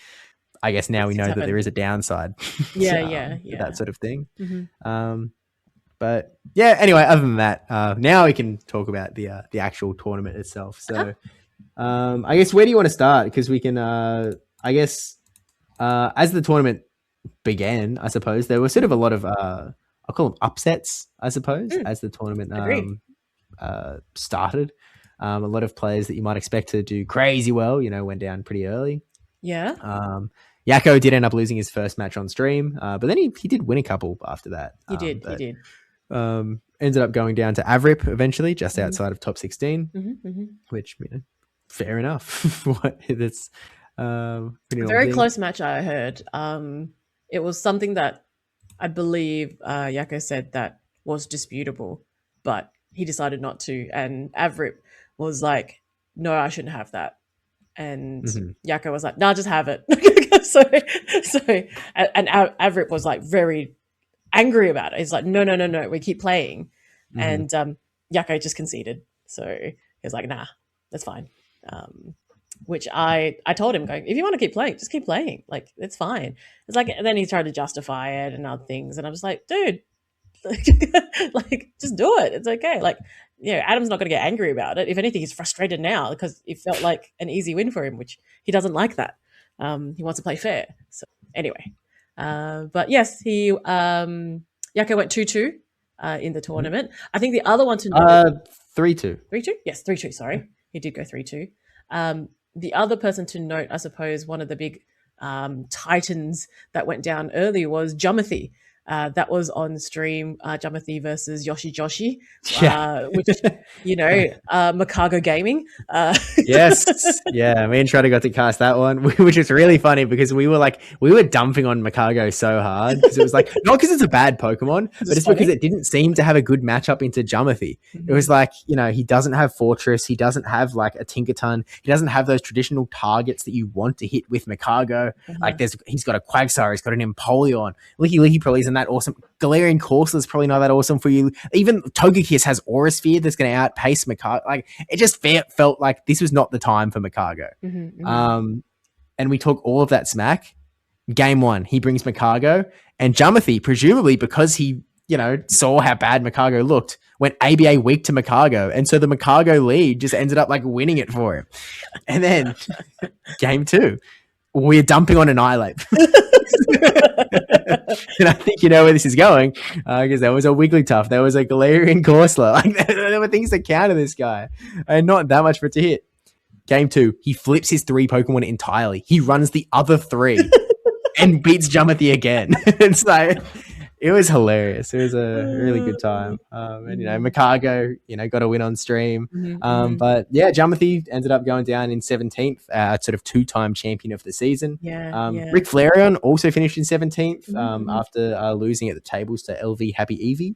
I guess now These we things know that there happen. is a downside Yeah, yeah, to that yeah. sort of thing. Mhm. Um, but yeah, anyway, other than that, now we can talk about the actual tournament itself. Uh-huh. So I guess where do you want to start? Because we can, I guess, as the tournament began, I suppose there were sort of a lot of, I'll call them upsets, I suppose, Mm, as the tournament agree. started. A lot of players that you might expect to do crazy well, went down pretty early. Yeah. Yakko did end up losing his first match on stream, but then he did win a couple after that. You did. You But did. ended up going down to Avrip eventually, just Mhm. outside of top 16, Mhm, mhm. which fair enough. That's pretty normal Very thing. close match, I heard. It was something that I believe Yako said that was disputable, but he decided not to. And Avrip was like, no, I shouldn't have that. And Mhm. Yako was like, nah, just have it. so, and Avrip was like very angry about it. He's like, no, no, no, no, we keep playing. Mhm. And Yako just conceded. So he was like, nah. that's fine. Which I told him, going, if you want to keep playing, just keep playing. Like, it's fine. It's like, and then he tried to justify it and other things, and I was like, dude, like, just do it. It's okay. Like, Adam's not going to get angry about it. If anything, he's frustrated now because it felt like an easy win for him, which he doesn't like that. He wants to play fair. So anyway, but yes, Yako went 2-2 in the tournament. I think the other one to note, 3-2. 3-2? Yes, 3-2. Sorry, he did go 3-2. The other person to note, I suppose, one of the big titans that went down early was Jumothy. That was on stream, Jumothy versus Yoshi Joshi, which, Makago Gaming. Yes. Yeah, me and Trotter got to cast that one, which is really funny because we were dumping on Makago so hard because it was like, not because it's a bad Pokemon, but just because it didn't seem to have a good matchup into Jumothy. It was like, he doesn't have Fortress, he doesn't have like a Tinkerton, he doesn't have those traditional targets that you want to hit with Makago. Like he's got a Quagsire, he's got an Empoleon, Licky probably isn't that awesome. Galarian Corsola is probably not that awesome for you. Even Togekiss has Aura Sphere that's going to outpace Makago. Like, it just felt like this was not the time for Makago. And we took all of that smack. Game 1, he brings Makago, and Jumothy, presumably because he, saw how bad Makago looked, went ABA weak to Makago, and so the Makago lead just ended up like winning it for him. And then game 2, we're dumping on Annihilate. And I think you know where this is going, because there was a Wigglytuff, there was a Galarian Corsola. Like, there were things that counter this guy, and not that much for it to hit. Game 2, he flips his 3 Pokemon entirely. He runs the other 3 and beats Jumothy again. It's like, it was hilarious. It was a really good time. And Makago, got a win on stream. But yeah, Jumothy ended up going down in 17th, sort of 2-time champion of the season. Rick Flareon also finished in 17th after losing at the tables to LV Happy Eevee.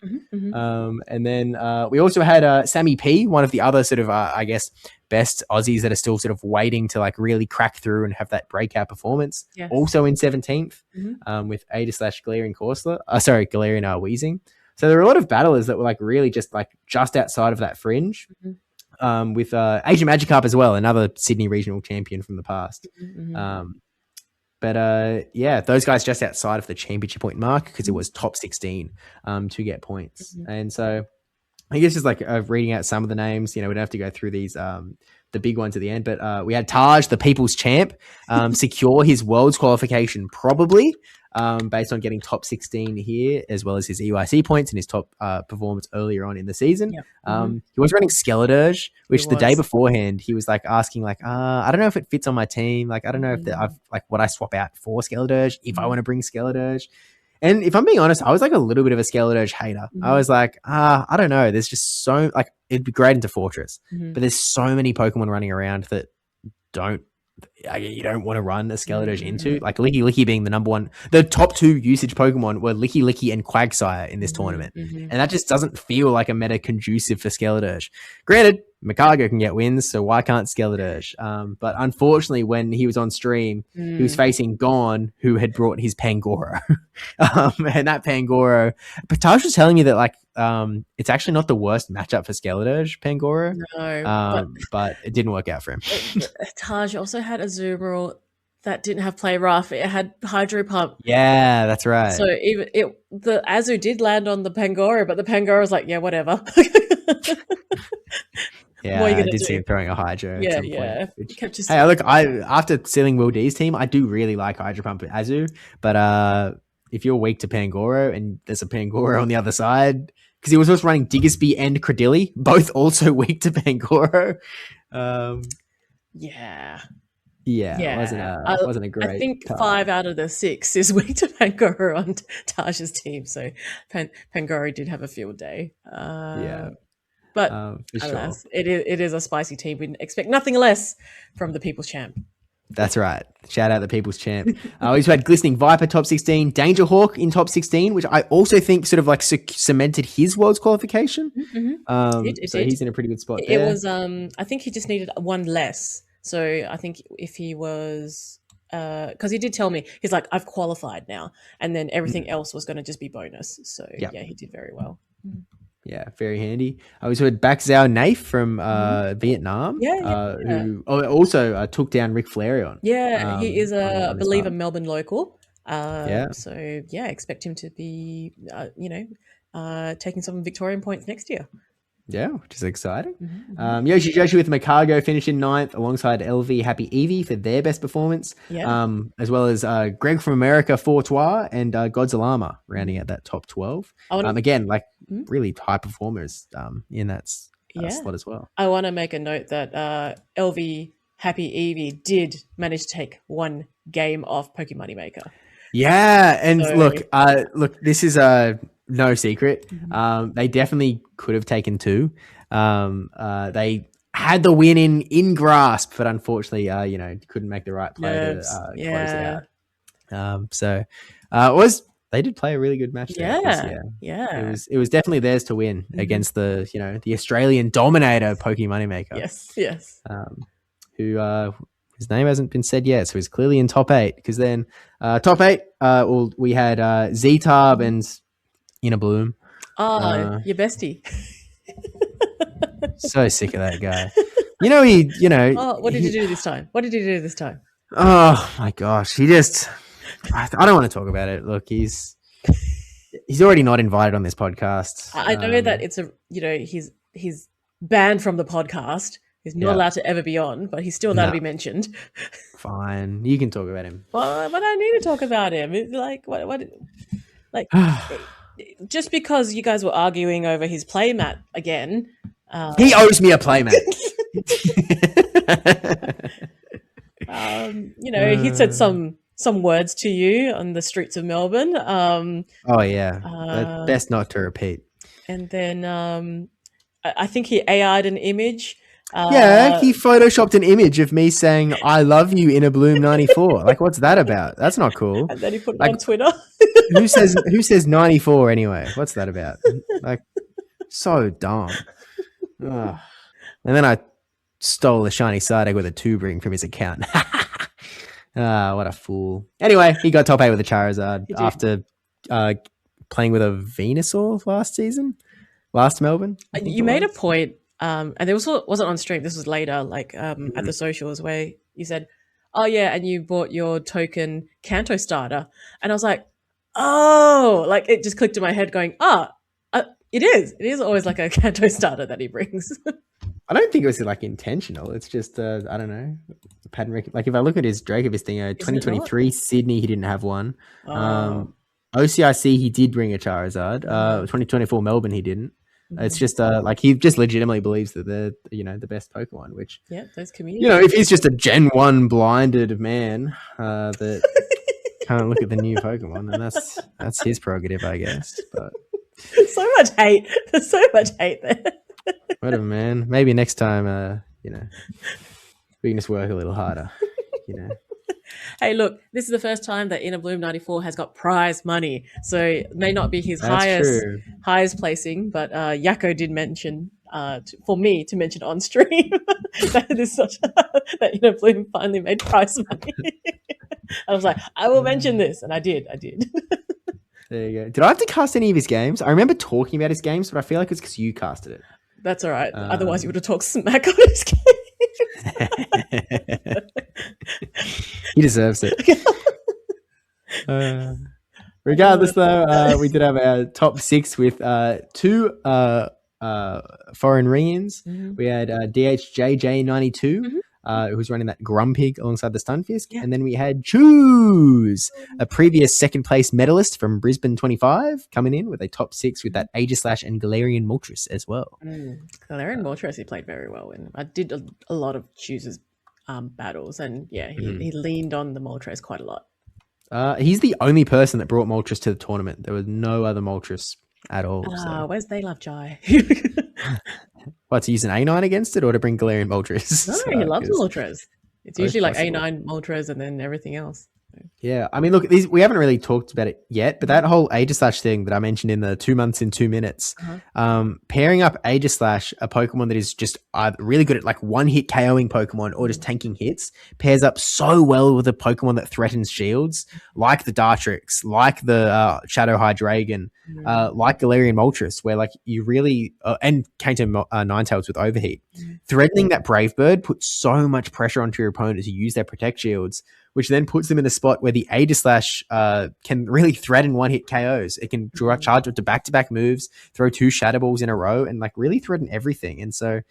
And then we also had Sammy P, one of the other sort of, I guess, best Aussies that are still sort of waiting to like really crack through and have that breakout performance. Also in 17th with Galarian Corsola. Galarian Weezing. So there were a lot of battlers that were like really just outside of that fringe. With Asian Magikarp as well, another Sydney regional champion from the past. But those guys just outside of the championship point mark because it was top 16 to get points. And so I guess just like reading out some of the names, we don't have to go through these, the big ones at the end, but we had Taj, the people's champ, secure his world's qualification probably based on getting top 16 here, as well as his EYC points and his top performance earlier on in the season. He was running Skeledirge, which the day beforehand he was like asking like, I don't know if it fits on my team. Like, I don't know if I've like what I swap out for Skeledirge if I want to bring Skeledirge. And if I'm being honest, I was like a little bit of a Skeledirge hater. I was like, I don't know. There's just so like, it'd be great into Fortress, but there's so many Pokemon running around that you don't want to run a Skeledirge into. Like Licky being the number one, the top 2 usage Pokemon were Licky and Quagsire in this tournament. And that just doesn't feel like a meta conducive for Skeledirge. Granted, Makago can get wins, so why can't Skeledirge? But unfortunately, when he was on stream, he was facing Gon, who had brought his Pangoro. And that Pangoro, Patash was telling me that like it's actually not the worst matchup for Skeledirge, Pangoro. No, but it didn't work out for him. Taj also had a Azumarill that didn't have Play Rough. It had Hydro Pump. Yeah, that's right. So even the Azu did land on the Pangoro, but the Pangoro was like, yeah, whatever. Yeah, I did see him throwing a Hydro at some point. Which, hey, look, after sealing Will D's team, I do really like Hydro Pump at Azu, but if you're weak to Pangoro and there's a Pangoro on the other side, because he was also running Diggersby and Credilli, both also weak to Pangoro. It wasn't a great. I think time. 5 out of the 6 is weak to Pangoro on Taj's team, so Pangoro did have a field day. But alas, it is a spicy team. We expect nothing less from the People's Champ. That's right. Shout out the People's Champ. We also had Glistening Viper top 16, Danger Hawk in top 16, which I also think sort of like cemented his world's qualification. So he's in a pretty good spot there. It was, I think he just needed one less. So I think if he was, because he did tell me, he's like, I've qualified now. And then everything else was going to just be bonus. So yeah, he did very well. Yeah, very handy. I was with Back Zhao Naif from Vietnam, Yeah. who also took down Ric Flairion. Yeah, he is on I this believe a card. Melbourne local. Yeah, So yeah, expect him to be, taking some Victorian points next year. yeah, which is exciting. Mhm. Yoshi Joshi with Makago finishing ninth alongside LV Happy Evie for their best performance, Yeah. as well as Greg from America, Fortois, and Godzilla rounding Mhm. out that top 12. I want to, Again, like really high performers in that yeah, slot as well. I want to make a note that LV Happy Evie did manage to take one game off Poke Moneymaker. Yeah, and So look, this is no secret. mhm. They definitely could have taken two. They had the win in grasp, but unfortunately, couldn't make the right play to Nerves. close it Yeah. out. So it was they did play a really good match there because Yeah. Yeah. it was definitely theirs to win Mhm. against the the Australian dominator Poke Moneymaker. Yes. Yes. Who his name hasn't been said yet, so he's clearly in top 8. Because then top 8, well, we had Z-Tarb and Inner Bloom. Oh, your bestie. So sick of that guy. Oh, what did you do this time? What did you do this time? Oh my gosh, he just. I don't want to talk about it. Look, he's already not invited on this podcast. I know that it's he's banned from the podcast. He's not Yeah. allowed to ever be on, but he's still allowed to be mentioned. Fine, you can talk about him. Well, but I need to talk about him. It's like what like just because you guys were arguing over his playmat again. He owes me a playmat. He said some words to you on the streets of Melbourne. Oh yeah, best not to repeat. And then I think he AI'd an image. Yeah, he photoshopped an image of me saying "I love you" in a Bloom 94. Like, what's that about? That's not cool. And then he put it on Twitter. who says 94 anyway? What's that about? Like, so dumb. Ugh. And then I stole a shiny side egg with a tube ring from his account. What a fool. Anyway, he got top 8 with a Charizard after playing with a Venusaur last Melbourne. You made a point, and it wasn't on stream. This was later, like at the socials, where you said, "Oh yeah," and you bought your token Kanto starter, and I was like, "Oh!" Like it just clicked in my head, going, it is always like a Kanto starter that he brings." I don't think it was like intentional. It's just I don't know, pattern. Like if I look at his Dracovish thing, 2023 Sydney, he didn't have one. OCIC he did bring a Charizard. 2024 Melbourne he didn't. It's just like he just legitimately believes that they're the best Pokemon. Which those community. If he's just a Gen 1 blinded man that can't look at the new Pokemon, then that's his prerogative, I guess. But so much hate. There's so much hate there. Whatever, man. Maybe next time, we can just work a little harder. Hey, look, this is the first time that Inner Bloom 94 has got prize money, so it may not be his highest placing, but Yakko did mention for me to mention on stream that Inner Bloom finally made prize money. I was like, I will mention this, and I did. There you go. Did I have to cast any of his games? I remember talking about his games, but I feel like it's because you casted it. That's all right. Otherwise, you would have talked smack on his game. He deserves it. Regardless, though, we did have our top 6 with 2 foreign ring-ins. We had DHJJ92, who was running that Grumpig alongside the Stunfisk. Yeah. And then we had Choose, a previous second place medalist from Brisbane 25, coming in with a top 6 with that Aegislash and Galarian Moltres as well. Galarian Moltres he played very well in. I did a lot of Choose's battles, and he leaned on the Moltres quite a lot. He's the only person that brought Moltres to the tournament. There was no other Moltres at all. Where's They Love Jai? What, to use an A9 against it or to bring Galarian Moltres? No, he loves Moltres. It's usually like A9 Moltres and then everything else. Yeah, I mean, look, we haven't really talked about it yet, but that whole Aegislash thing that I mentioned in the 2 months in 2 minutes, pairing up Aegislash, a Pokemon that is just really good at like one hit KOing Pokemon or just tanking hits, pairs up so well with a Pokemon that threatens shields, like the Dartrix, like the Shadow Hydreigon, like Galarian Moltres, where like you really, and Kanto Ninetales with Overheat. Threatening that Brave Bird puts so much pressure onto your opponent to use their Protect Shields, which then puts them in a spot where the Aegislash can really threaten one-hit KOs. It can charge up to back-to-back moves, throw 2 Shadow Balls in a row, and like really threaten everything. And so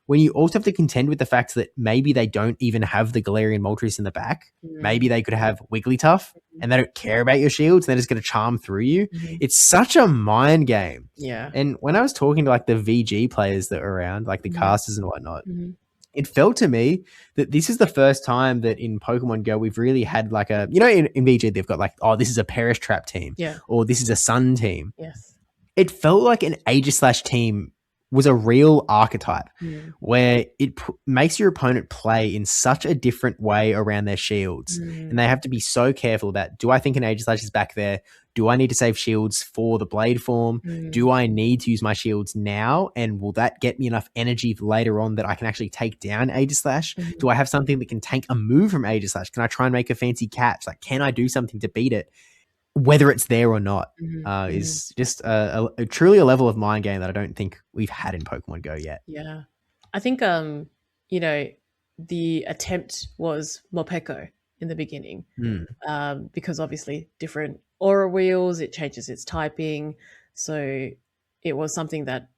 when you also have to contend with the fact that maybe they don't even have the Galarian Moltres in the back, maybe they could have Wigglytuff, and they don't care about your shields, and they're just going to charm through you. It's such a mind game. Yeah. And when I was talking to like the VG players that were around, like the casters and whatnot, it felt to me that this is the first time that in Pokemon Go we've really had like a, you know, in VG they've got like, oh, this is a Perish Trap team, or this is a Sun team. Yes. It felt like an Aegislash team was a real archetype where it makes your opponent play in such a different way around their shields, and they have to be so careful about, do I think an Aegislash is back there? Do I need to save shields for the blade form? Do I need to use my shields now? And will that get me enough energy for later on that I can actually take down Aegislash? Do I have something that can tank a move from Aegislash? Can I try and make a fancy catch? Like, can I do something to beat it? Whether it's there or not is just truly a level of mind game that I don't think we've had in Pokemon Go yet. Yeah. I think, you know, the attempt was Morpeko in the beginning because obviously different aura wheels, it changes its typing. So it was something that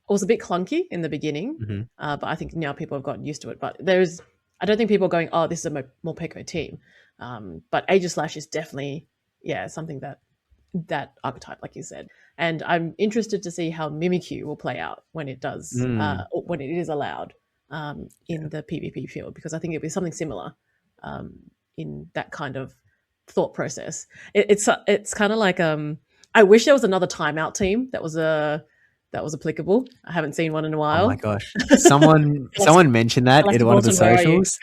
was a bit clunky in the beginning, but I think now people have gotten used to it. But I don't think people are going, oh, this is a Morpeko team. But Aegislash is definitely, something that archetype, like you said. And I'm interested to see how Mimikyu will play out when it does, when it is allowed in the PvP field, because I think it'll be something similar in that kind of thought process. It's kind of like I wish there was another timeout team that was applicable. I haven't seen one in a while. Oh my gosh. Someone mentioned that in one of the socials.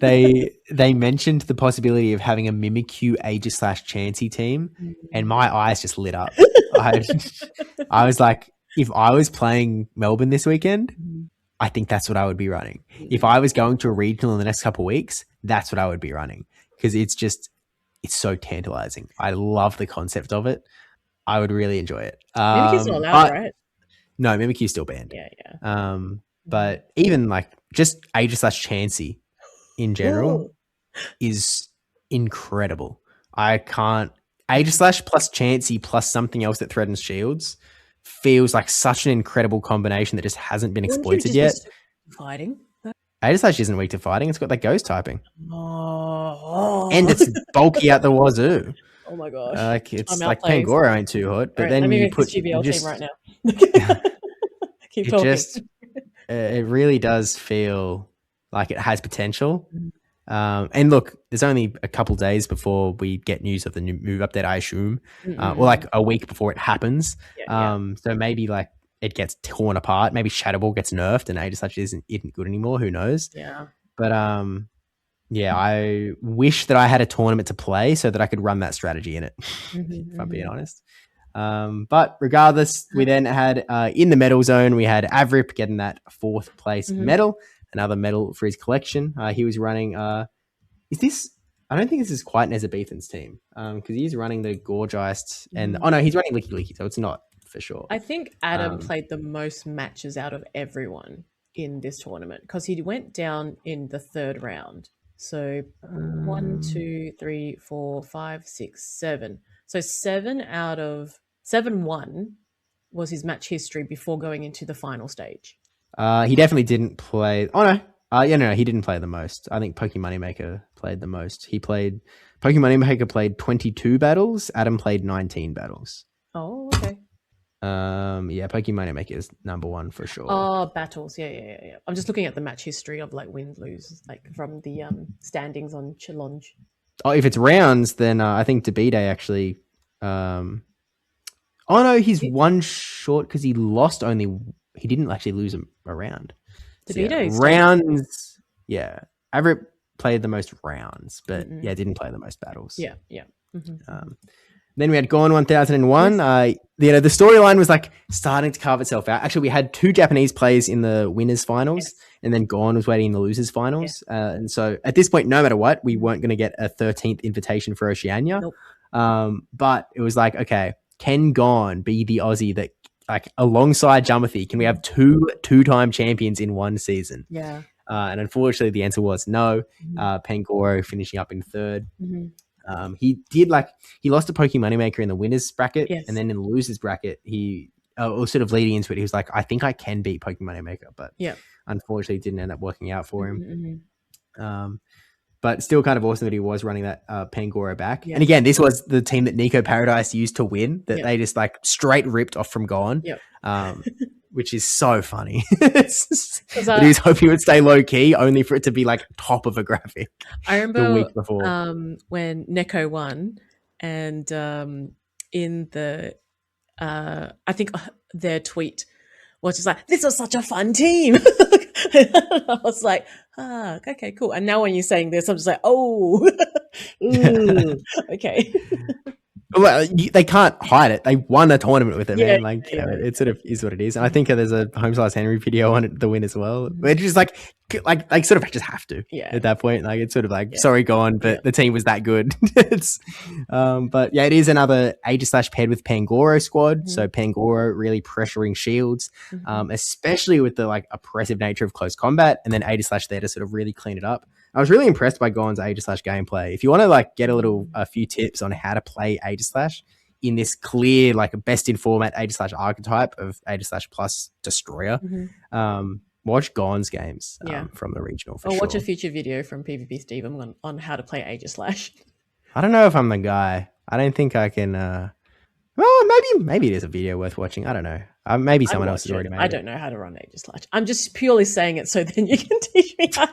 They mentioned the possibility of having a Mimikyu Aegislash Chansey team, and my eyes just lit up. I was like, if I was playing Melbourne this weekend, I think that's what I would be running. If I was going to a regional in the next couple of weeks, that's what I would be running, because it's so tantalizing. I love the concept of it. I would really enjoy it. Mimikyu's not allowed, right? No, Mimikyu's still banned. Yeah. But even like just Aegislash Chansey in general is incredible. I can't. Aegislash plus Chansey plus something else that threatens shields feels like such an incredible combination that just hasn't been exploited yet. Fighting. Aegislash isn't weak to fighting. It's got that ghost typing. And it's bulky out the wazoo. Oh my gosh. It's like Pangoro ain't too hot, but then you put GBL team right now. Keep talking. It really does feel like it has potential. And look, there's only a couple days before we get news of the new move update, I assume, or like a week before it happens. So maybe like it gets torn apart. Maybe Shadow Ball gets nerfed and Aegislash isn't good anymore. Who knows? Yeah. But I wish that I had a tournament to play so that I could run that strategy in it, if I'm being honest. But regardless, we then had in the medal zone, we had Avrip getting that 4th place medal, another medal for his collection. He was running, I don't think this is quite Nezabethan's team, because he's running the Gorgeist and, he's running Licky Licky, so it's not for sure. I think Adam played the most matches out of everyone in this tournament because he went down in the 3rd round. So 1, 2, 3, 4, 5, 6, 7. So 7 out of 7-1 was his match history before going into the final stage. He definitely didn't play. Oh no, he didn't play the most. I think Pokemon Moneymaker played the most. Pokemon Moneymaker played 22 battles. Adam played 19 battles. Oh, okay. Pokemon Moneymaker is number 1 for sure. Oh, battles. Yeah. I'm just looking at the match history of like wins, lose, like from the standings on Challenge. Oh, if it's rounds, then I think Debide actually. He's one short because he lost only. He didn't actually lose a round. Debide rounds. Yeah, Avrip played the most rounds, but didn't play the most battles. Yeah, yeah. Mm-hmm. Then we had Gone 1001. Yes. The storyline was like starting to carve itself out. Actually, we had 2 Japanese players in the winners finals, and then Gone was waiting in the losers finals. And so at this point, no matter what, we weren't going to get a 13th invitation for Oceania. Nope. But it was like, okay, can Gone be the Aussie that, like, alongside Jumothy, can we have two-time champions in one season? Yeah. And unfortunately, the answer was no. Pangoro finishing up in 3rd. He lost to Poke Moneymaker in the winners bracket, and then in the losers bracket, he was sort of leading into it. He was like, I think I can beat Poke Moneymaker, but unfortunately, it didn't end up working out for him. But still kind of awesome that he was running that Pangoro back. And again, this was the team that Nico Paradise used to win, that they just like straight ripped off from Gone. Which is so funny. But he was hoping he would stay low key, only for it to be like top of a graphic. I remember the week before when Neko won, and in the I think their tweet was just like, "This was such a fun team." I was like, okay, cool. And now when you're saying this, I'm just like, oh, okay. Well, they can't hide it. They won a tournament with it, man. Like, it sort of is what it is. And I think there's a Home Slice Henry video on it, the win as well. It's just like they sort of just have to at that point. Like, it's sort of like, sorry, Gone, but the team was that good. But yeah, it is another Aegis / paired with Pangoro squad. So Pangoro really pressuring Shields, especially with the like oppressive nature of close combat, and then Aegis / there to sort of really clean it up. I was really impressed by Gone's Aegis / gameplay. If you want to like get a few tips on how to play Aegis / in this clear, like a best in format Aegis / archetype of Aegis / plus Destroyer, watch Gone's games from the regional. For sure. Watch a future video from PvPSteve on how to play Aegis / I don't know if I'm the guy. I don't think I can. Well, maybe it is a video worth watching. I don't know. Maybe someone else has already made it. I don't know how to run Aegis / I'm just purely saying it so then you can teach me how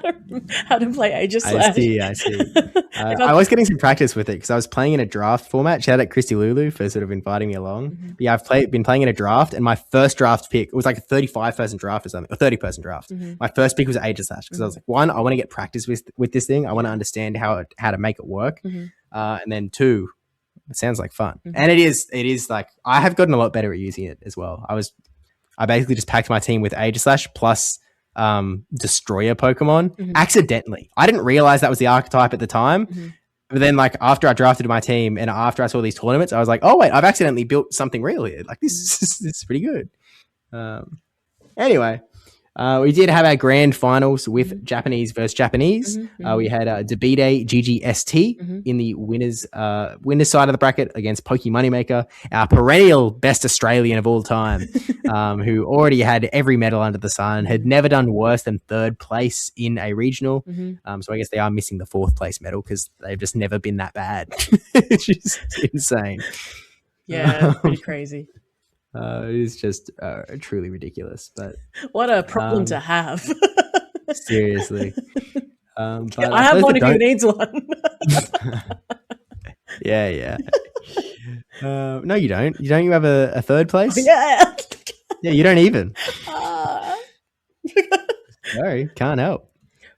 to play Aegis / I see. I was getting some practice with it because I was playing in a draft format. Shout out Christy Lulu for sort of inviting me along. But yeah, I've been playing in a draft, and my first draft pick, it was like a 35-person draft or something, or 30-person draft. My first pick was Aegis / because I was like, 1, I want to get practice with this thing. I want to understand how to make it work. And then 2, it sounds like fun. And it is like, I have gotten a lot better at using it as well. I basically just packed my team with Aegis / plus Destroyer Pokemon accidentally. I didn't realize that was the archetype at the time. But then like after I drafted my team and after I saw these tournaments, I was like, oh wait, I've accidentally built something real here. Like this is pretty good. Anyway, we did have our grand finals with Japanese versus Japanese. We had Debide GGST in the winners side of the bracket against Poke Moneymaker, our perennial best Australian of all time, who already had every medal under the sun, had never done worse than 3rd place in a regional. So I guess they are missing the 4th place medal because they've just never been that bad. It's just insane. Yeah, pretty crazy. It is just truly ridiculous, but what a problem to have. Seriously. But I have one who needs one. Yeah. No, you don't. You have a 3rd place? Yeah. Yeah, you don't even. Sorry, can't help.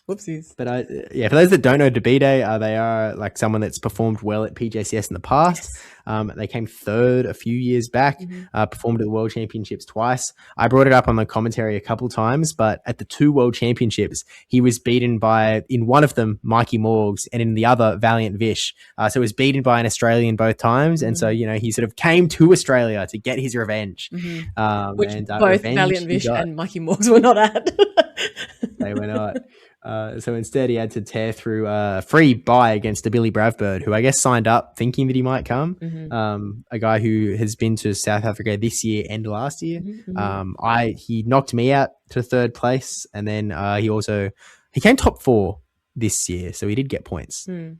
Whoopsies. But for those that don't know Debide, they are like someone that's performed well at PJCS in the past. They came 3rd a few years back, performed at the World Championships twice. I brought it up on the commentary a couple times, but at the 2 World Championships, he was beaten by, in one of them, Mikey Morgs, and in the other, Valiant Vish. So he was beaten by an Australian both times. And so, he sort of came to Australia to get his revenge. Which and, both Valiant Vish and Mikey Morgs were not at. They were not. So instead, he had to tear through a free buy against a Billy Bravbird, who I guess signed up thinking that he might come. A guy who has been to South Africa this year and last year. He knocked me out to 3rd place, and then he came top 4 this year, so he did get points. A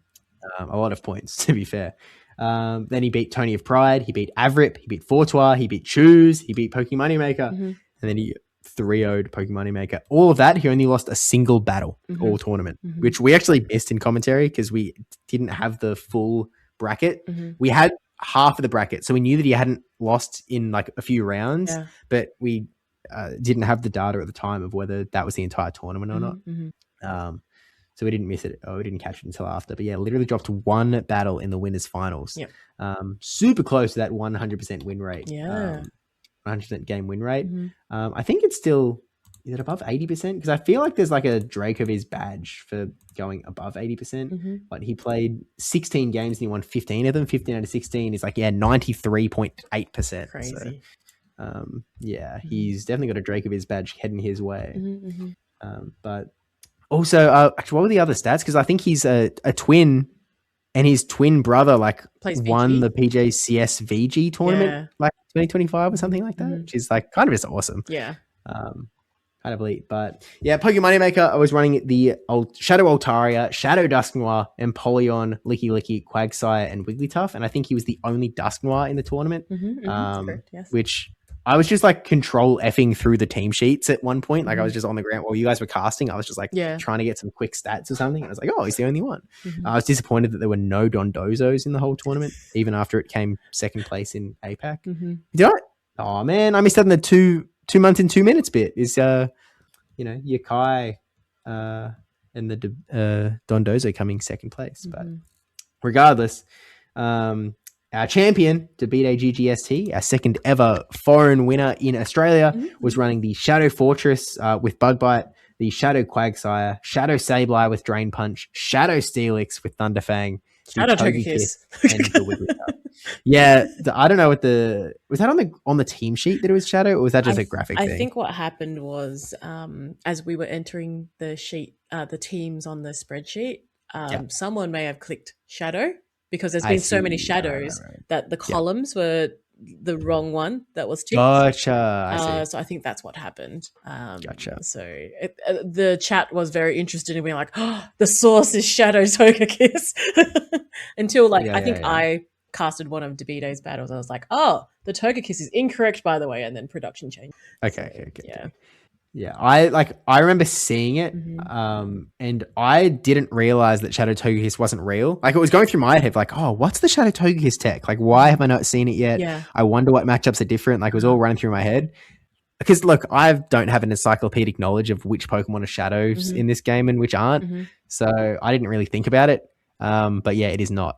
lot of points, to be fair. Then he beat Tony of Pride, he beat Avrip, he beat Fortois, he beat Choose, he beat Poke Moneymaker, and then he 3-0'd Poke Moneymaker. All of that, he only lost a single battle all tournament, which we actually missed in commentary because we didn't have the full bracket. We had half of the bracket, so we knew that he hadn't lost in like a few rounds, but we didn't have the data at the time of whether that was the entire tournament or not. So we didn't miss it. We didn't catch it until after. But yeah, literally dropped one battle in the winners finals. Yep. Super close to that 100% win rate. Yeah. 100% game win rate. Mm-hmm. I think it's still, is it above 80%? Because I feel like there's like a Drake of his badge for going above 80%. Mm-hmm. But he played 16 games and he won 15 of them. 15 out of 16 is like, 93.8%. Crazy. So, yeah, he's definitely got a Drake of his badge heading his way. Mm-hmm. But also, actually, what were the other stats? Because I think he's a twin, and his twin brother won the PJCS VG tournament like 2025 or something like that, which is like kind of just awesome. Yeah. Kind of elite. But yeah, Pokemon Moneymaker, I was running the old Shadow Altaria, Shadow Dusknoir, Empoleon, Licky Licky, Quagsire, and Wigglytuff. And I think he was the only Dusknoir in the tournament. Correct, yes. Which I was just like control effing through the team sheets at one point. Like I was just on the ground while you guys were casting. I was just like trying to get some quick stats or something. And I was like, oh, he's the only one. I was disappointed that there were no Dondozos in the whole tournament, even after it came second place in APAC. Did I? Oh man, I missed out on the 2 months in 2 minutes bit. Is your Kai and the Dondozo coming second place. But regardless, our champion, Debite GGST, our second ever foreign winner in Australia, was running the Shadow Fortress with Bug Bite, the Shadow Quagsire, Shadow Sableye with Drain Punch, Shadow Steelix with Thunderfang, Shadow Togekiss, and the Wigglytuff. Yeah, I don't know what was that on the team sheet that it was Shadow, or was that just a graphic thing? I think what happened was as we were entering the sheet, the teams on the spreadsheet, someone may have clicked Shadow because there's been so many shadows that the columns were the wrong one that was ticked. Gotcha. So I think that's what happened. Gotcha. So the chat was very interested in being like, oh, the source is Shadow Togekiss. Until I think I casted one of Debite's battles. I was like, oh, the Togekiss is incorrect, by the way, and then production changed. Okay. Yeah, I remember seeing it, and I didn't realize that Shadow Togekiss wasn't real. Like, it was going through my head, like, oh, what's the Shadow Togekiss tech? Like, why have I not seen it yet? Yeah. I wonder what matchups are different. Like, it was all running through my head. Because, look, I don't have an encyclopedic knowledge of which Pokemon are shadows in this game and which aren't. So I didn't really think about it. But yeah, it is not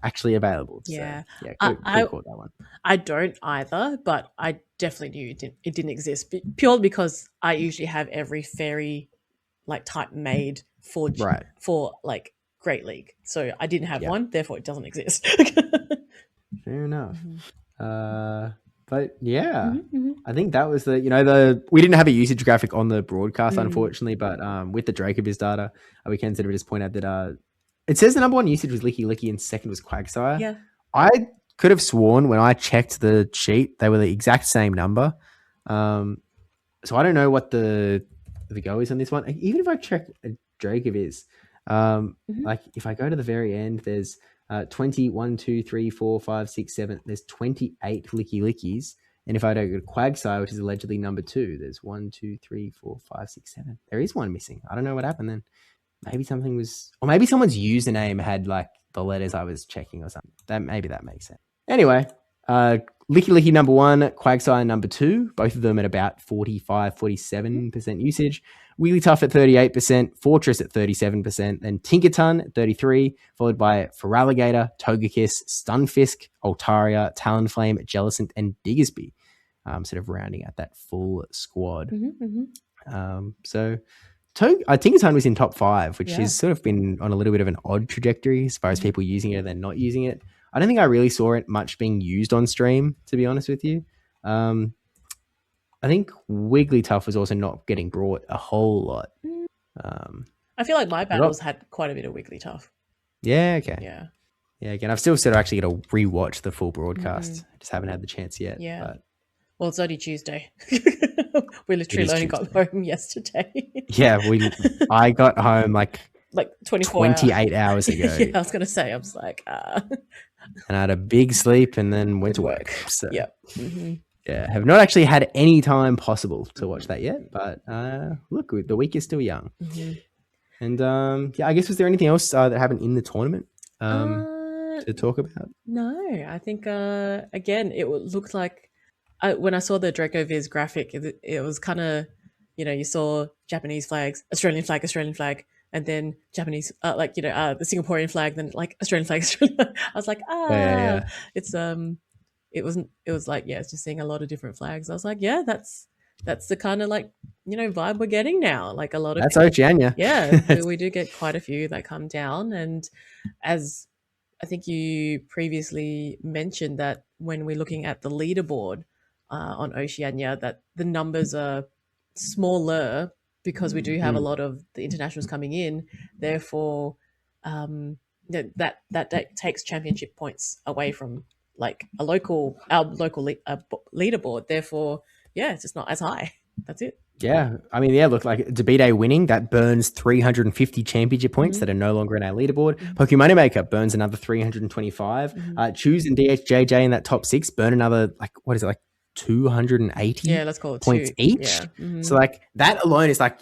actually available. Yeah. So, yeah, could caught that one. I don't either, but I definitely knew it didn't exist purely because I usually have every fairy type made for like Great League. So I didn't have one, therefore it doesn't exist. Fair enough. But yeah, I think that was we didn't have a usage graphic on the broadcast, unfortunately, but with the Dracoviz data, we can sort of just point out that it says the number one usage was Licky Licky and second was Quagsire. Yeah. I could have sworn when I checked the sheet, they were the exact same number. So I don't know what the go is on this one. Even if I check Dracoviz, like if I go to the very end, there's 20, 1, 2, 3, 4, 5, 6, 7. There's 28 Licky Lickies. And if I don't go to Quagsire, which is allegedly number 2, there's 1, 2, 3, 4, 5, 6, 7. There is one missing. I don't know what happened then. Maybe something was, or maybe someone's username had like the letters I was checking or something. Maybe that makes sense. Anyway, Licky Licky number 1, Quagsire number 2, both of them at about 45, 47% usage. Wigglytuff at 38%, Fortress at 37%, then Tinkerton at 33%, followed by Feraligatr, Togekiss, Stunfisk, Altaria, Talonflame, Jellicent, and Diggersby, sort of rounding out that full squad. So Tinkerton was in top 5, which has sort of been on a little bit of an odd trajectory as far as people using it and then not using it. I don't think I really saw it much being used on stream, to be honest with you. I think Wigglytuff was also not getting brought a whole lot. I feel like my battles had quite a bit of Wigglytuff. Yeah, okay. Yeah, again, I've still sort of actually got to rewatch the full broadcast. I just haven't had the chance yet. Yeah. But well, it's only Tuesday. We literally only got home yesterday. Yeah, I got home like 28 hours ago. Yeah, I was going to say, I was like... And I had a big sleep and then went to work. So, yeah, have not actually had any time possible to watch that yet. But look, the week is still young. And yeah, I guess, was there anything else that happened in the tournament to talk about? No, I think, again, it looked like when I saw the Dracoviz graphic, it was kind of you saw Japanese flags, Australian flag, and then Japanese, the Singaporean flag, then like Australian flag, Australian flag. I was like, Yeah. it's it was like, yeah, it's just seeing a lot of different flags. I was like, yeah, that's the kind of like, vibe we're getting now. Like a lot of That's people, Oceania. yeah, we do get quite a few that come down. And as I think you previously mentioned, that when we're looking at the leaderboard on Oceania, that the numbers are smaller because we do have a lot of the internationals coming in. Therefore, that takes championship points away from like our local leaderboard. Therefore, yeah, it's just not as high. That's it. Yeah, I mean, yeah, look, like Debide winning, that burns 350 championship points that are no longer in our leaderboard. Pokemon Moneymaker burns another 325. Choose and DHJJ in that top 6 burn another, like, what is it, like 280 Yeah, let's call it points 2. each. Yeah. So, like, that alone is like,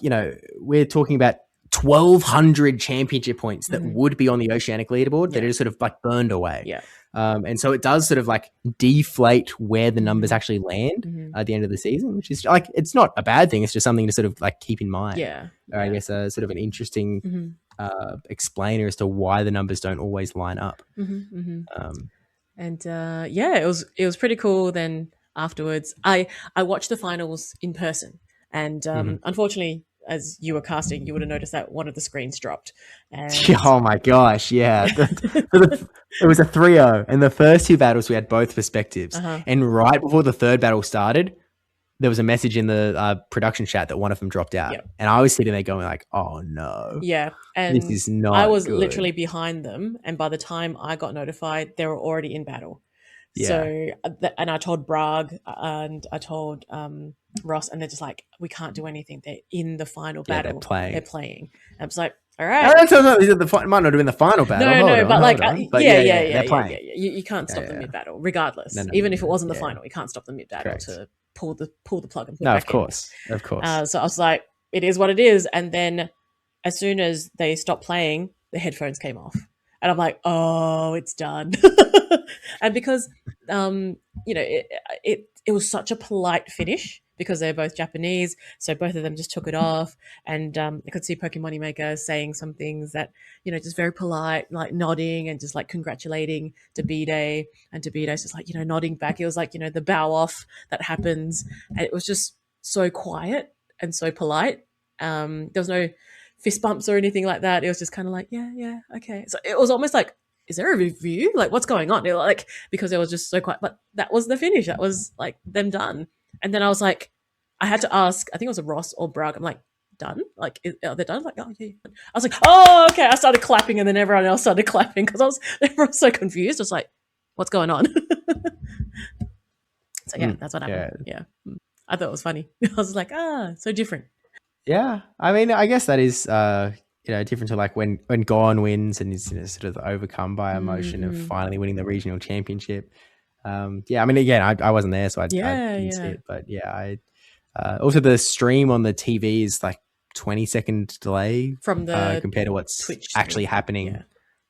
we're talking about 1,200 championship points that would be on the Oceanic leaderboard that are just sort of like burned away. Yeah. And so it does sort of like deflate where the numbers actually land at the end of the season, which is like, it's not a bad thing. It's just something to sort of like keep in mind. Yeah. Or I guess sort of an interesting explainer as to why the numbers don't always line up. And yeah, it was pretty cool. Then afterwards, I watched the finals in person, and unfortunately, as you were casting, you would have noticed that one of the screens dropped. And Oh my gosh, yeah. It was a 3-0. And the first 2 battles, we had both perspectives. And right before the third battle started, there was a message in the production chat that one of them dropped out. And I was sitting there going like, oh no. Yeah. And this is not I was good. literally behind them. And by the time I got notified, they were already in battle. Yeah. So, and I told Bragg and I told Ross, and they're just like, we can't do anything. They're in the final battle. They're playing. And I was like, all right. It might not have been the final battle. They're playing. You can't stop them mid-battle, regardless. Even if it wasn't the final, you can't stop them mid-battle to pull the plug and put it back of course. So I was like, it is what it is. And then as soon as they stopped playing, the headphones came off. And I'm like, oh, it's done. And because, it was such a polite finish because they're both Japanese. So both of them just took it off. And I could see Pokemon Moneymaker saying some things that, just very polite, like nodding and just like congratulating Debide. And Debide's just like, nodding back. It was like, the bow off that happens. And it was just so quiet and so polite. There was no fist bumps or anything like that. It was just kind of like, yeah, okay. So it was almost like, is there a review? Like, what's going on? Like, because it was just so quiet. But that was the finish. That was like them done. And then I was like, I had to ask, I think it was a Ross or Bragg. I'm like, done? Like, are they done? Like, oh, yeah. I was like, oh, okay. I started clapping and then everyone else started clapping because everyone was so confused. I was like, what's going on? So yeah, that's what happened. Yeah. I thought it was funny. I was like, so different. Yeah. I mean, I guess that is, different to like when Gon wins and is sort of overcome by emotion of finally winning the regional championship. I mean, again, I wasn't there, so I didn't see it. But yeah, also the stream on the TV is like 20-second delay from the compared to what's Twitch actually happening. Yeah.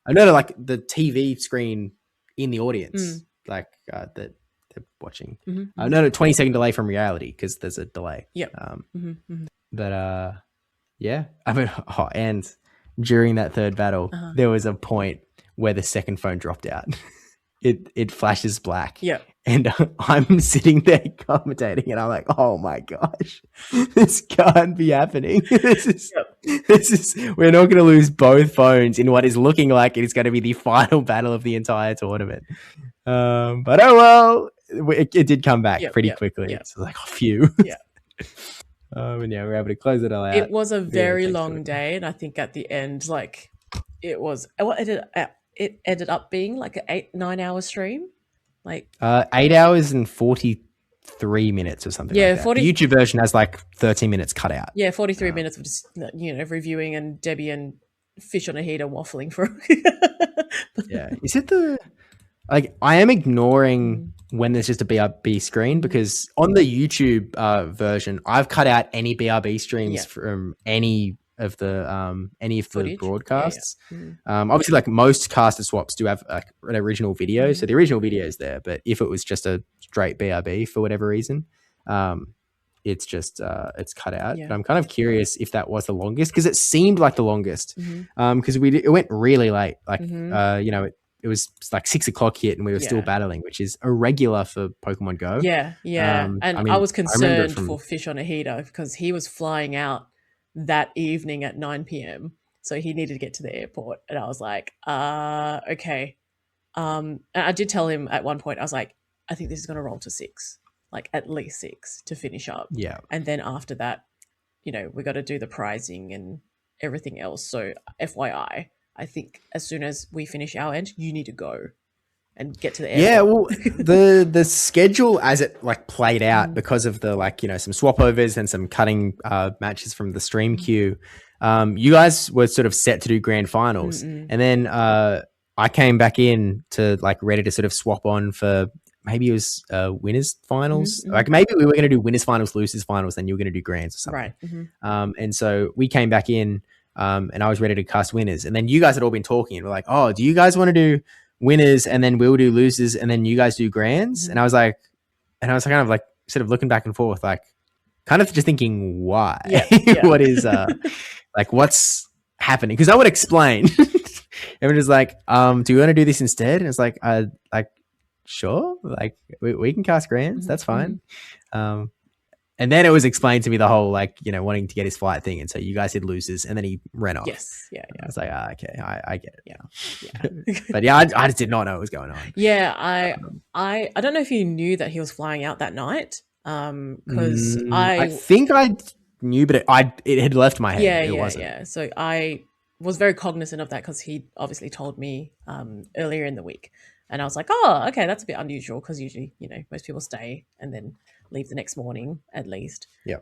I know, like the TV screen in the audience, like that they're watching. I know a 20-second delay from reality because there's a delay. Yep. But yeah, I mean, and during that third battle, there was a point where the second phone dropped out. It flashes black. Yeah. And I'm sitting there commentating and I'm like, oh my gosh, this can't be happening. This is, we're not going to lose both phones in what is looking like it is going to be the final battle of the entire tournament. But oh well, it did come back pretty quickly. Yep. So like, oh, phew. Yeah. And yeah, we were able to close it all out. It was a very long day. And I think at the end, like it was, it ended up being like an 8-9 hour stream. Like 8 hours and 43 minutes or something. Yeah, like that. The YouTube version has like 13 minutes cut out. Yeah, 43 minutes of just reviewing and Debbie and fish on a heater waffling for. Yeah, is it I am ignoring when there's just a BRB screen because on the YouTube version, I've cut out any BRB streams from any of the Footage. broadcasts. Obviously, like most caster swaps do have like an original video, so the original video is there. But if it was just a straight BRB for whatever reason, it's just it's cut out. Yeah. But I'm kind of curious if that was the longest, because it seemed like the longest. Because it went really late. Like it was like 6 o'clock hit, and we were still Yeah. battling, which is irregular for Pokemon Go. Yeah, yeah. I And I mean, was I remember it concerned from for Fish on a Heater because he was flying out that evening at 9 p.m. So he needed to get to the airport. And I was like, okay. And I did tell him at one point, I was like, I think this is going to roll to 6, like at least 6 to finish up. yeah. And then after that, we got to do the prizing and everything else. So FYI, I think as soon as we finish our end, you need to go and get to the airport. Yeah, well, the schedule as it like played out because of the some swap overs and some cutting matches from the stream queue. You guys were sort of set to do grand finals, and then I came back in to ready to sort of swap on for maybe it was winners finals. Like maybe we were going to do winners finals, losers finals, then you were going to do grands or something. Right. And so we came back in, and I was ready to cast winners, and then you guys had all been talking, and we're like, oh, do you guys want to do winners, and then we'll do losers, and then you guys do grands? And I was kind of like sort of looking back and forth, like kind of just thinking why. What is what's happening? Because I would explain. Everyone was like, do you want to do this instead? And it's like sure, like we can cast grands, that's fine. And then it was explained to me the whole wanting to get his flight thing, and so you guys did losers, and then he ran off. Yes, yeah. I was like, okay, I get it. Yeah. But yeah, I just did not know what was going on. Yeah, I don't know if you knew that he was flying out that night. Because I think I knew, but it had left my head. It wasn't. Yeah. So I was very cognizant of that because he obviously told me earlier in the week, and I was like, oh, okay, that's a bit unusual because usually most people stay and then leave the next morning at least. Yeah.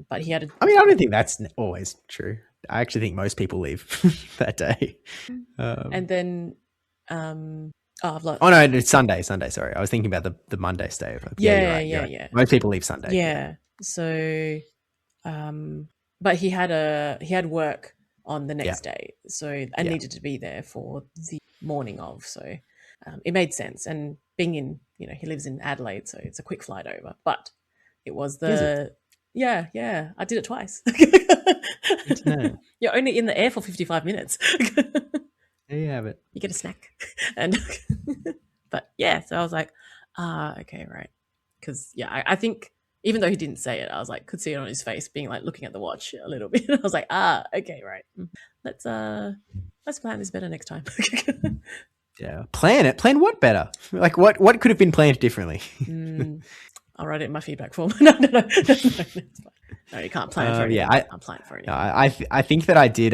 But he had. I mean, I don't think that's always true. I actually think most people leave that day. And then. Oh no, it's Sunday. Sorry, I was thinking about the Monday stay. Yeah. Most people leave Sunday. Yeah. So, but he had work on the next day, so I needed to be there for the morning of. So, it made sense. And being in, he lives in Adelaide, so it's a quick flight over. But it was yeah. I did it twice. You're only in the air for 55 minutes. There you have it. You get a snack. And but yeah, so I was like, okay, right. Because I think even though he didn't say it, I was like, could see it on his face, being like looking at the watch a little bit. I was like, okay, right. Let's plan this better next time. Yeah. Plan it. Plan what better? Like what could have been planned differently? I'll write it in my feedback form. No. No, you can't plan for anything. I can't plan for anything. I think that I did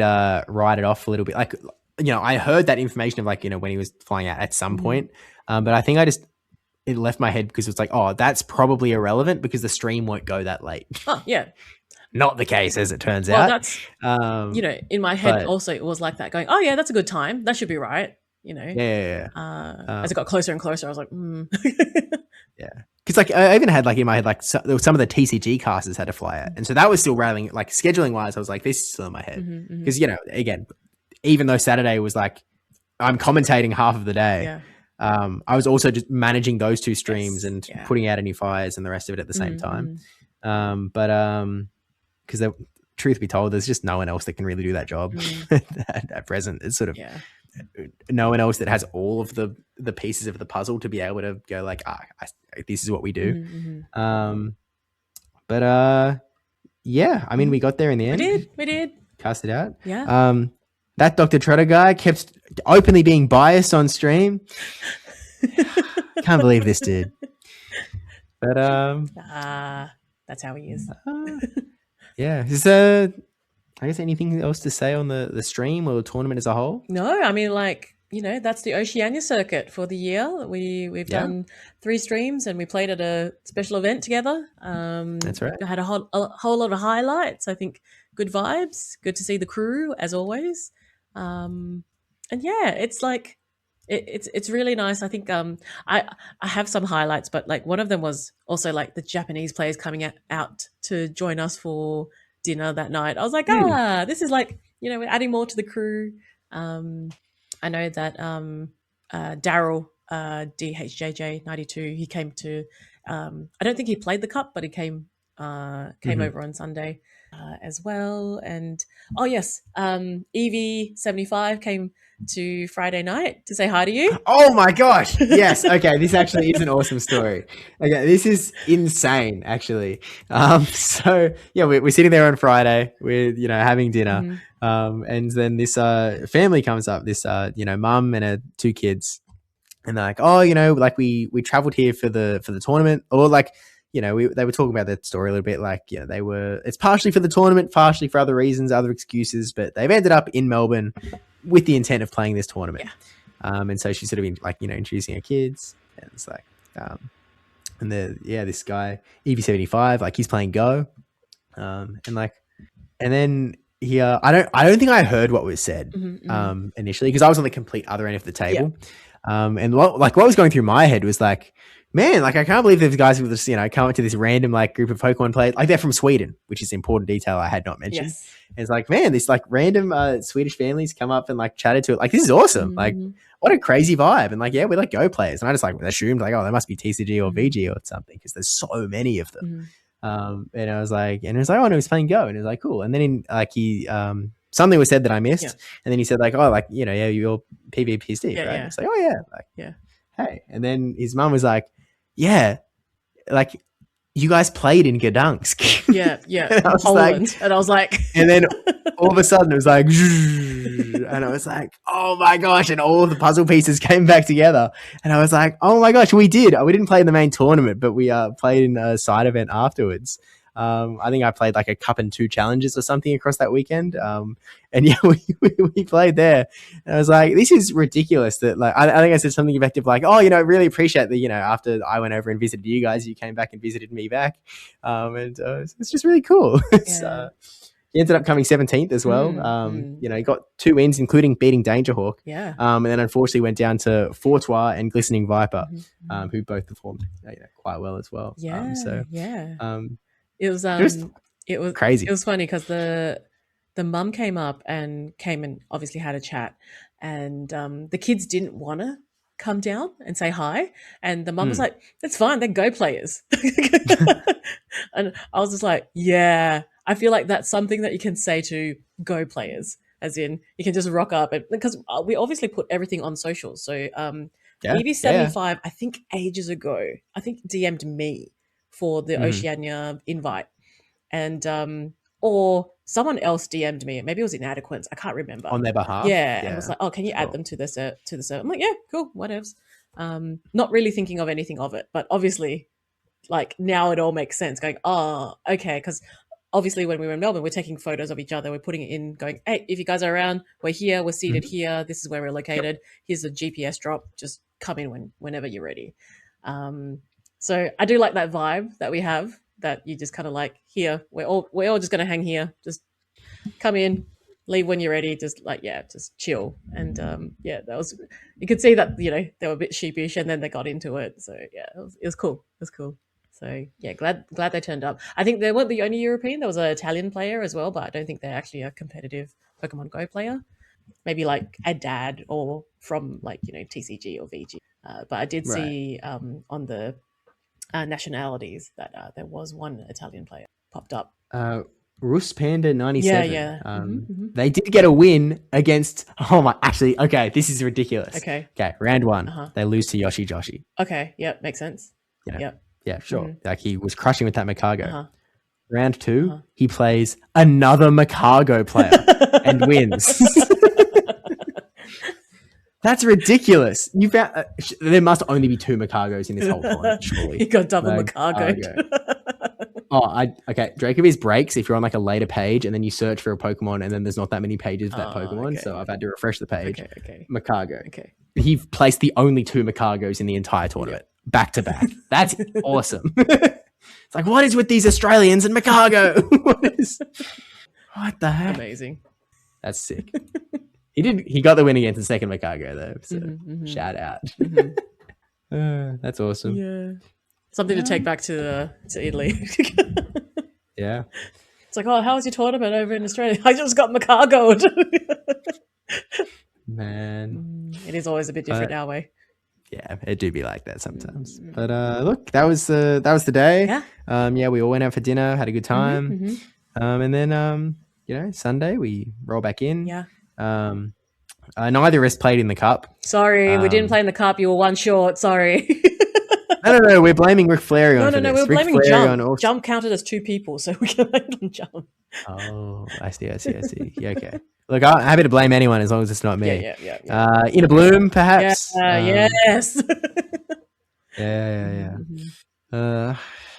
write it off a little bit. Like, I heard that information of when he was flying out at some point. But I think it left my head because it's like, oh, that's probably irrelevant because the stream won't go that late. Oh, yeah. Not the case, as it turns out. That's, in my head also it was like that, going, oh yeah, that's a good time. That should be right. Yeah. As it got closer and closer, I was like, Yeah. Because I even had in my head some of the TCG casters had to fly out, and so that was still rattling. Scheduling wise, I was like, this is still in my head because again, even though Saturday was I'm commentating half of the day, I was also just managing those two streams and putting out any fires and the rest of it at the same time. But because truth be told, there's just no one else that can really do that job at present. It's sort of no one else that has all of the pieces of the puzzle to be able to go this is what we do. But yeah, I mean, we got there in the end. We did. Cast it out. Yeah. That Dr. Trotter guy kept openly being biased on stream. Can't believe this dude. But that's how he is. Yeah. Is there, I guess, anything else to say on the stream or the tournament as a whole? No, I mean, that's the Oceania circuit for the year. We've done 3 streams and we played at a special event together. That's right. I had a whole lot of highlights. I think good vibes. Good to see the crew as always. And yeah, it's it's really nice. I think I have some highlights, but one of them was also the Japanese players coming out to join us for dinner that night. I was like, this is we're adding more to the crew. I know that Daryl DHJJ92, he came to I don't think he played the cup, but he came came Mhm. over on Sunday as well. And oh yes, Evie75 came to Friday night to say hi to you. Oh my gosh. Yes. Okay. This actually is an awesome story. Okay. This is insane, actually. So yeah, we're sitting there on Friday. We're, having dinner. And then this family comes up, this, mum and her two kids. And they're like, oh, like we traveled here for the tournament, or like, they were talking about that story a little bit. Like, it's partially for the tournament, partially for other reasons, other excuses, but they've ended up in Melbourne with the intent of playing this tournament. Yeah. And so she's sort of been like, introducing her kids, and it's like, and this guy, EV75, like he's playing Go. And then he, I don't think I heard what was said, initially, because I was on the complete other end of the table. And what was going through my head was like, man, like I can't believe these guys with this, come up to this random like group of Pokemon players, like they're from Sweden, which is an important detail I had not mentioned. Yes. And it's like, man, this like random Swedish families come up and like chatted to it. Like, this is awesome. Like, what a crazy vibe. And like, yeah, we're like Go players. And I just like assumed like, oh, they must be TCG or VG or something, because there's so many of them. And I was like, oh no, he's playing Go. And it was like, cool. And then something was said that I missed. And then he said like, oh, like, yeah, you're PvPSteve, right? Yeah. It's like, oh yeah. Like, yeah. Hey. And then his mum was like, yeah, like you guys played in Gdansk. Yeah. And I was Poland. like, and I was like, and then all of a sudden it was like, and I was like, oh my gosh. And all of the puzzle pieces came back together. And I was like, oh my gosh, we did. We didn't play in the main tournament, but we played in a side event afterwards. I think I played like a cup and 2 challenges or something across that weekend. And yeah, we played there. And I was like, this is ridiculous that like, I think I said something effective like, oh, really appreciate that, after I went over and visited you guys, you came back and visited me back. And it's just really cool. He ended up coming 17th as well. He got 2 wins, including beating Dangerhawk. Yeah. And then unfortunately went down to Fortois and Glistening Viper, who both performed quite well as well. It was it was crazy. It was funny because the mum came up and obviously had a chat, and the kids didn't want to come down and say hi, and the mum was like, "That's fine, they're Go players." And I was just like, "Yeah, I feel like that's something that you can say to Go players, as in you can just rock up, because we obviously put everything on socials. So EV75, I think ages ago, I think DM'd me for the Oceania invite, and or someone else DM'd me. Maybe it was Inadequates. I can't remember. On their behalf? Yeah. And was like, oh, can you add them to the server? I'm like, yeah, cool, whatevs. Not really thinking of anything of it, but obviously, like, now it all makes sense. Going, oh, okay, because obviously when we were in Melbourne, we're taking photos of each other. We're putting it in, going, hey, if you guys are around, we're here, we're seated here. This is where we're located. Here's a GPS drop. Just come in whenever you're ready. So I do like that vibe that we have, that you just kind of like, here, we're all just going to hang here. Just come in, leave when you're ready. Just like, yeah, just chill. And that was, you could see that, they were a bit sheepish, and then they got into it. So yeah, it was cool. It was cool. So yeah, glad they turned up. I think they weren't the only European. There was an Italian player as well, but I don't think they're actually a competitive Pokemon Go player. Maybe like a dad or from like, TCG or VG. But I did see on the nationalities that there was one Italian player popped up. Rus Panda 97. Yeah. They did get a win against. Oh my! Actually, okay, this is ridiculous. Okay, round 1, they lose to Yoshi Joshi. Okay, yeah, makes sense. Yeah, sure. Like he was crushing with that Makago. Round 2, he plays another Makago player and wins. That's ridiculous. You found there must only be 2 Makagos in this whole tournament, surely. He got double Makago. Okay. Dracoviz breaks if you're on like a later page and then you search for a Pokemon and then there's not that many pages of that Pokemon. Okay. So I've had to refresh the page. Okay. Makago. Okay. He placed the only 2 Makagos in the entire tournament, back to back. That's awesome. It's like, what is with these Australians and Makago? What the heck? Amazing. That's sick. He got the win against the second Makago though. So shout out. That's awesome. Yeah. Something to take back to Italy. Yeah. It's like, oh, how was your tournament over in Australia? I just got Makago'd. Man. It is always a bit different our way. Yeah, it do be like that sometimes. But look, that was the day. Yeah. We all went out for dinner, had a good time. And then Sunday we roll back in. Yeah. Neither of us played in the cup. Sorry, we didn't play in the cup. You were one short. Sorry. No, we're blaming Rick Flair on No, this. we're blaming Ric Flair Jump. Jump counted as 2 people, so we can blame on Jump. Oh, I see. Yeah, okay. Look, I'm happy to blame anyone as long as it's not me. Yeah. In a bloom, perhaps. Yes. Yeah.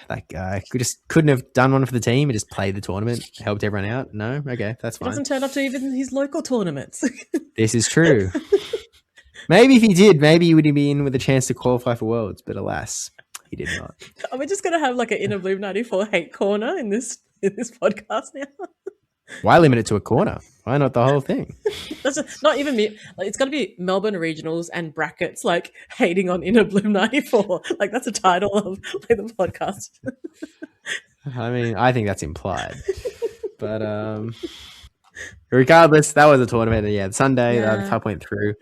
That guy just couldn't have done one for the team. He just played the tournament, helped everyone out. No, okay, that's fine. He doesn't turn up to even his local tournaments. This is true. Maybe if he did, maybe he would be in with a chance to qualify for Worlds, but alas, he did not. Are we just gonna have like an Inner Bloom 94 hate corner in this podcast now? Why limit it to a corner? Why not the whole thing? That's not even me. Like, it's got to be Melbourne Regionals and brackets, like hating on Inner Bloom 94. Like, that's a title of the podcast. I mean, I think that's implied. But regardless, that was a tournament. Yeah, Sunday, the cup went through.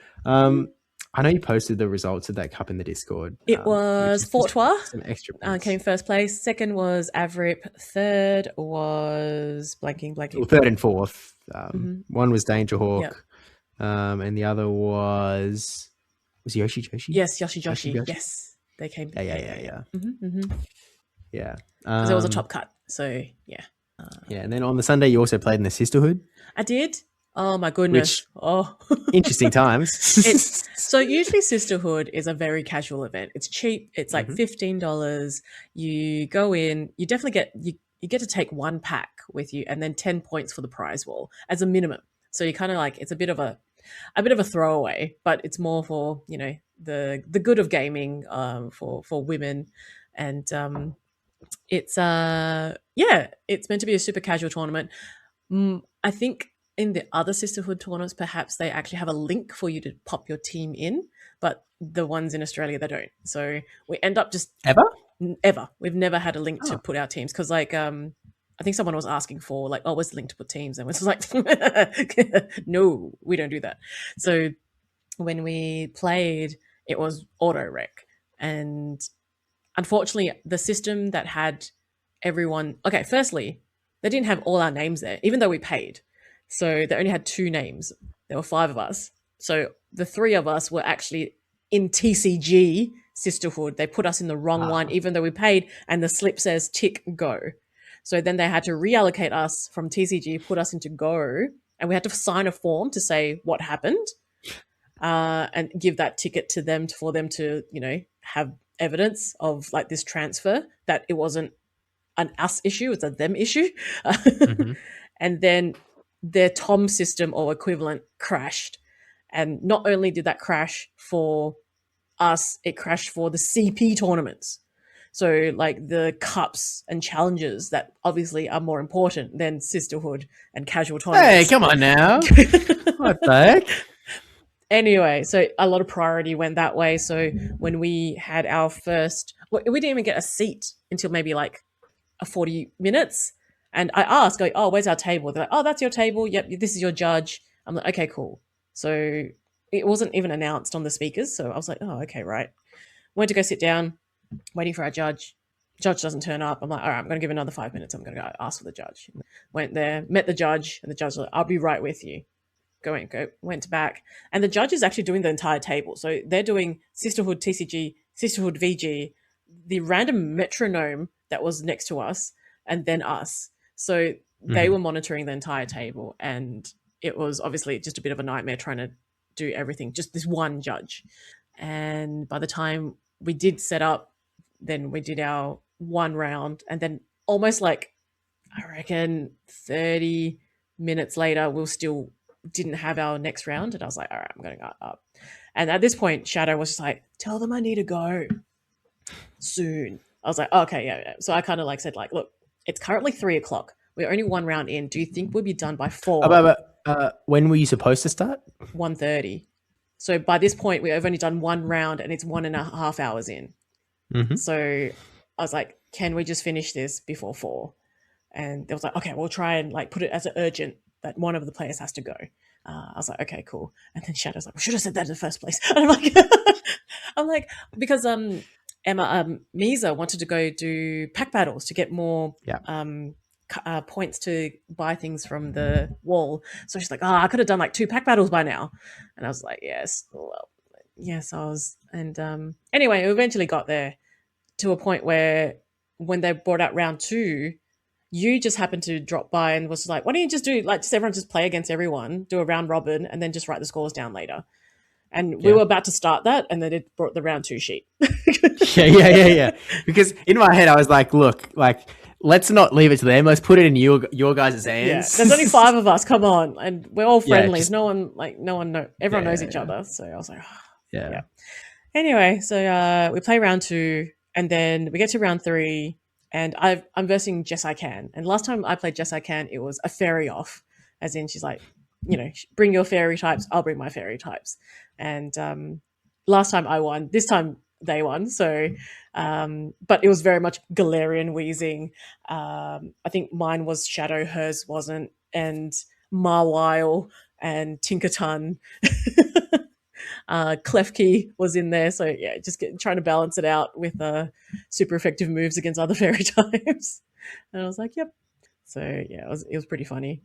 I know you posted the results of that cup in the Discord. It was Fortois. Some extra points. Came first place. Second was Avrip. Third was blanking. Well, third and fourth. One was Danger Hawk. And the other was Yoshi Joshi? Yes, Yoshi Joshi. Yes. They came. Yeah. Yeah. Because it was a top cut. So, yeah. And then on the Sunday, you also played in the Sisterhood. I did. Oh my goodness. Interesting times. So usually Sisterhood is a very casual event. It's cheap. It's like $15. You go in, you definitely get you get to take 1 pack with you and then 10 points for the prize wall as a minimum. So you kind of like, it's a bit of a throwaway, but it's more for, the good of gaming for women. And it's meant to be a super casual tournament. I think in the other Sisterhood tournaments, perhaps they actually have a link for you to pop your team in, but the ones in Australia, they don't. So we end up just... Ever. We've never had a link to put our teams because, like, I think someone was asking for, like, where's the link to put teams? And it was like, no, we don't do that. So when we played, it was auto rec. And unfortunately, the system that had everyone... Okay, firstly, they didn't have all our names there, even though we paid. So they only had 2 names. There were 5 of us. So the 3 of us were actually in TCG Sisterhood. They put us in the wrong one, even though we paid, and the slip says tick go. So then they had to reallocate us from TCG, put us into go, and we had to sign a form to say what happened and give that ticket to them for them to, have evidence of like this transfer, that it wasn't an us issue, it's a them issue. And then their TOM system or equivalent crashed. And not only did that crash for us, it crashed for the CP tournaments. So like the cups and challenges that obviously are more important than Sisterhood and casual tournaments. Hey, come on now. What the heck? Anyway, so a lot of priority went that way. So when we had our first... We didn't even get a seat until maybe like 40 minutes. And I asked, where's our table? They're like, oh, that's your table. Yep, this is your judge. I'm like, okay, cool. So it wasn't even announced on the speakers. So I was like, oh, okay, right. Went to go sit down, waiting for our judge. Judge doesn't turn up. I'm like, all right, I'm going to give another 5 minutes. I'm going to go ask for the judge. Went there, met the judge, and the judge was like, I'll be right with you. Went back. And the judge is actually doing the entire table. So they're doing Sisterhood TCG, Sisterhood VG, the random metronome that was next to us, and then us. So they were monitoring the entire table, and it was obviously just a bit of a nightmare trying to do everything, just this one judge. And by the time we did set up, then we did our 1 round, and then almost like, I reckon 30 minutes later, we still didn't have our next round. And I was like, all right, I'm going to go up. And at this point, Shadow was just like, tell them I need to go soon. I was like, oh, okay, yeah. So I kind of like said, like, look, it's currently 3:00. We're only 1 round in. Do you think we'll be done by 4? When were you supposed to start? 1:30. So by this point, we've only done 1 round and it's 1.5 hours in. So I was like, can we just finish this before 4? And they was like, okay, we'll try and like put it as an urgent that one of the players has to go. I was like, okay, cool. And then Shadow's like, we should have said that in the first place. And I'm like, I'm like, because Misa wanted to go do pack battles to get more Yeah. points to buy things from the wall. So she's like, oh, I could have done like 2 pack battles by now. And I was like, yes, well, yes, I was. And anyway, we eventually got there to a point where when they brought out round 2, you just happened to drop by and was like, why don't you just do like just everyone just play against everyone, do a round robin, and then just write the scores down later. And we were about to start that, and then it brought the round 2 sheet. Yeah. Because in my head, I was like, look, like, let's not leave it to them. Let's put it in your guys' hands. Yeah, there's only 5 of us. Come on, and we're all friendlies. Yeah, Everyone knows each other. So I was like, oh, yeah. Anyway, so we play round 2, and then we get to round 3, and I'm versing Jess I Can. And last time I played Jess I Can, it was a fairy off, as in she's like, bring your fairy types, I'll bring my fairy types. And last time I won, this time they won. So, but it was very much Galarian wheezing. I think mine was Shadow, hers wasn't, and Mawile and Tinkerton. Klefki was in there, so yeah, just trying to balance it out with super effective moves against other fairy types. And I was like, yep. So yeah, it was pretty funny.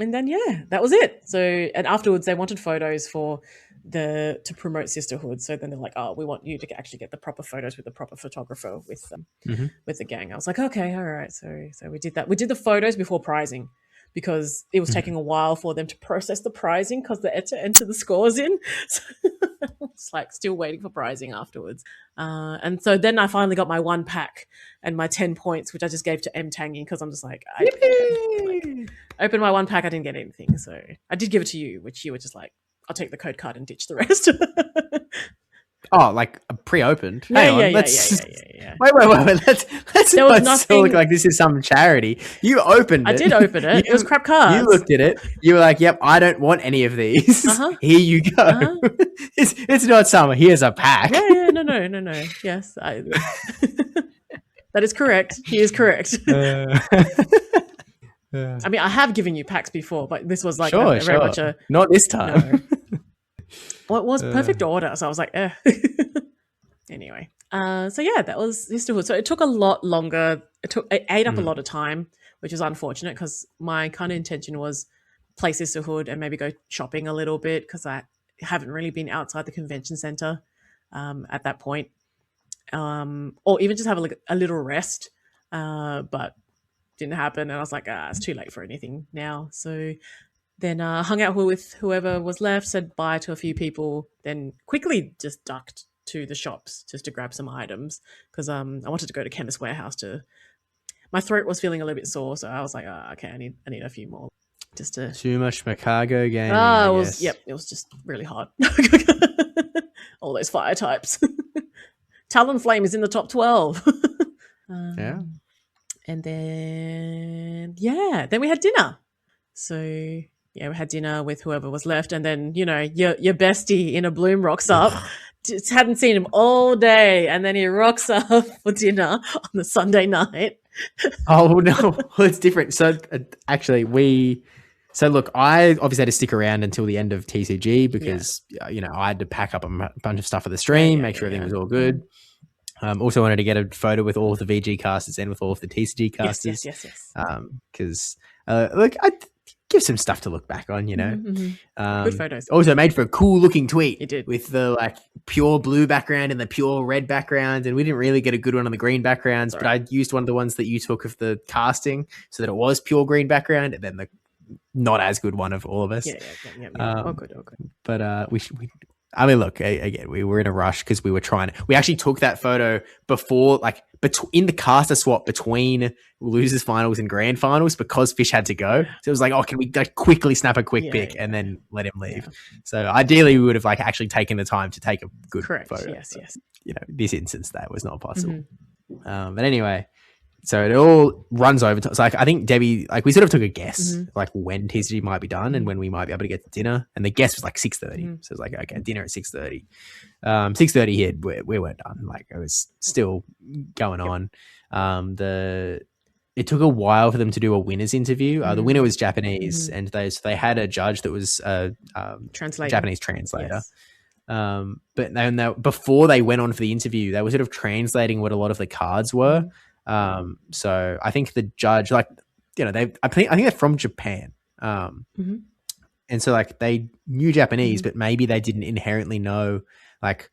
And then yeah, that was it. So and afterwards they wanted photos to promote sisterhood. So then they're like, oh, we want you to actually get the proper photos with the proper photographer with the gang. I was like, okay, all right. So we did that. We did the photos before prizing, because it was taking a while for them to process the prizing because they had to enter the scores in. So it's like still waiting for prizing afterwards. And so then I finally got my 1 pack and my 10 points, which I just gave to M Tangy because I'm just like, I opened my 1 pack, I didn't get anything. So I did give it to you, which you were just like, I'll take the code card and ditch the rest. Oh, like pre-opened. Yeah. Wait. Let's There was not still look like this is some charity. You opened it. I did open it. It was crap cards. You looked at it. You were like, "Yep, I don't want any of these. Here you go. It's not summer. Here's a pack." Yeah. No. Yes, that is correct. He is correct. I mean, I have given you packs before, but this was like very much a not this time. No. Well, it was perfect order, so I was like, eh. Anyway, so yeah, that was sisterhood. So it took a lot longer. It ate up a lot of time, which is unfortunate because my kind of intention was play sisterhood and maybe go shopping a little bit because I haven't really been outside the convention center at that point, or even just have a little rest. But didn't happen, and I was like, it's too late for anything now. So then hung out with whoever was left, said bye to a few people, then quickly just ducked to the shops just to grab some items because I wanted to go to Chemist Warehouse my throat was feeling a little bit sore, so I was like, okay, I need a few more just to too much Macago game. It was just really hot. All those fire types. Talonflame is in the top 12. Yeah. And then then we had dinner. So yeah, we had dinner with whoever was left, and then your bestie in a bloom rocks up. Just hadn't seen him all day, and then he rocks up for dinner on the Sunday night. Oh no, well, it's different. So actually, look, I obviously had to stick around until the end of TCG because I had to pack up a bunch of stuff for the stream, make sure everything was all good. Also wanted to get a photo with all of the VG casters and with all of the TCG casters. Yes. Because look, I give some stuff to look back on, Good photos. Also made for a cool looking tweet. It did. With the like pure blue background and the pure red background, and we didn't really get a good one on the green backgrounds, but I used one of the ones that you took of the casting so that it was pure green background, and then the not as good one of all of us. Yeah. All good. But I mean, look, again, we were in a rush because we actually took that photo before, in the caster swap between losers finals and grand finals because Fish had to go. So it was like, can we quickly snap a quick pic and then let him leave? Yeah. So ideally we would have actually taken the time to take a good photo. Yes. This instance that was not possible. But anyway, so it all runs over. So I think Debbie, we sort of took a guess, when TCG might be done and when we might be able to get to dinner. And the guess was 6:30. So it was like, okay, dinner at 6:30. 6:30 hit, we weren't done. It was still going on. It took a while for them to do a winner's interview. The winner was Japanese, and they had a judge that was a Japanese translator. But then before they went on for the interview, they were sort of translating what a lot of the cards were. So I think the judge, like, you know, I think they're from Japan. And so like they knew Japanese, but maybe they didn't inherently know like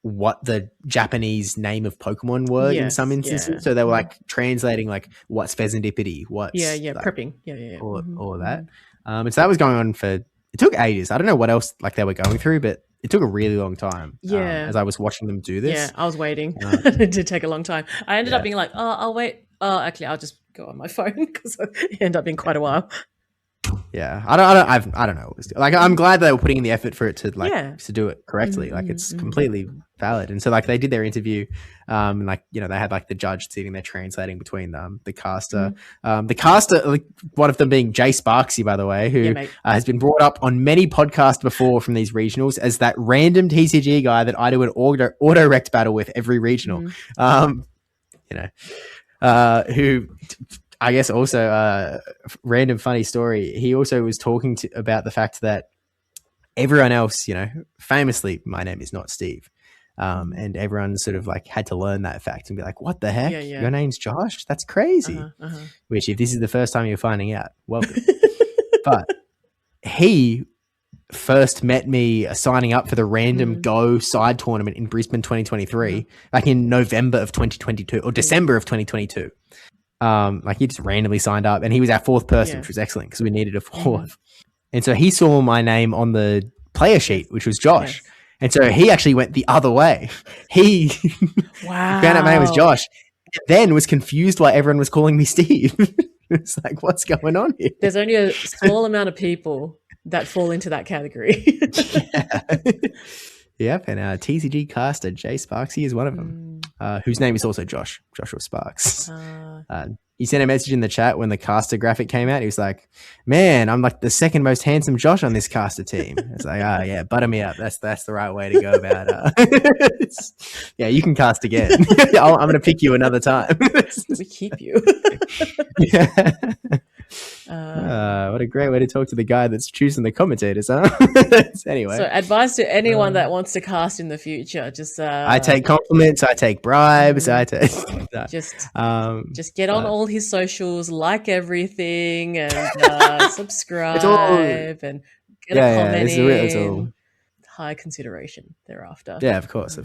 what the Japanese name of Pokemon were in some instances. Yeah. So they were like translating like what's Pheasantipity, what's like, prepping, all of that. And so that was going on for, it took ages. I don't know what else like they were going through, but it took a really long time. As I was watching them do this. Yeah, I was waiting. It did take a long time. I ended up being like, oh, I'll wait. Oh, actually, I'll just go on my phone because it ended up being quite a while. Yeah, I don't know. Like, I'm glad they were putting in the effort for it to like to do it correctly. Like, it's completely valid. And so like they did their interview, and like, you know, they had like the judge sitting there translating between the caster, like, one of them being Jay Sparksy, by the way, who has been brought up on many podcasts before from these regionals as that random TCG guy that I do an auto rect battle with every regional. You know, who. I guess also random funny story. He also was talking about the fact that everyone else, you know, famously, my name is not Steve. And everyone sort of like had to learn that fact and be like, what the heck? Your name's Josh? That's crazy. Which, if this is the first time you're finding out, welcome. But he first met me signing up for the random Go side tournament in Brisbane 2023, back in November of 2022 or December of 2022. Like, he just randomly signed up, and he was our fourth person, which was excellent because we needed a fourth. And so he saw my name on the player sheet, which was Josh. And so he actually went the other way. He found out my name was Josh, and then was confused why everyone was calling me Steve. It's like, what's going on here? There's only a small amount of people that fall into that category. Yep, and TCG caster Jay Sparksy is one of them, whose name is also Joshua Sparks. He sent a message in the chat when the caster graphic came out. He was like, man, I'm like the second most handsome Josh on this caster team. It's like, yeah, butter me up. That's the right way to go about it. Yeah, you can cast again. I'm going to pick you another time. We keep you. Yeah. What a great way to talk to the guy that's choosing the commentators, huh? Anyway. So, advice to anyone that wants to cast in the future: just I take compliments, I take bribes, I take just get on all his socials, like everything, and subscribe, and get a comment in. High consideration thereafter. Yeah, of course.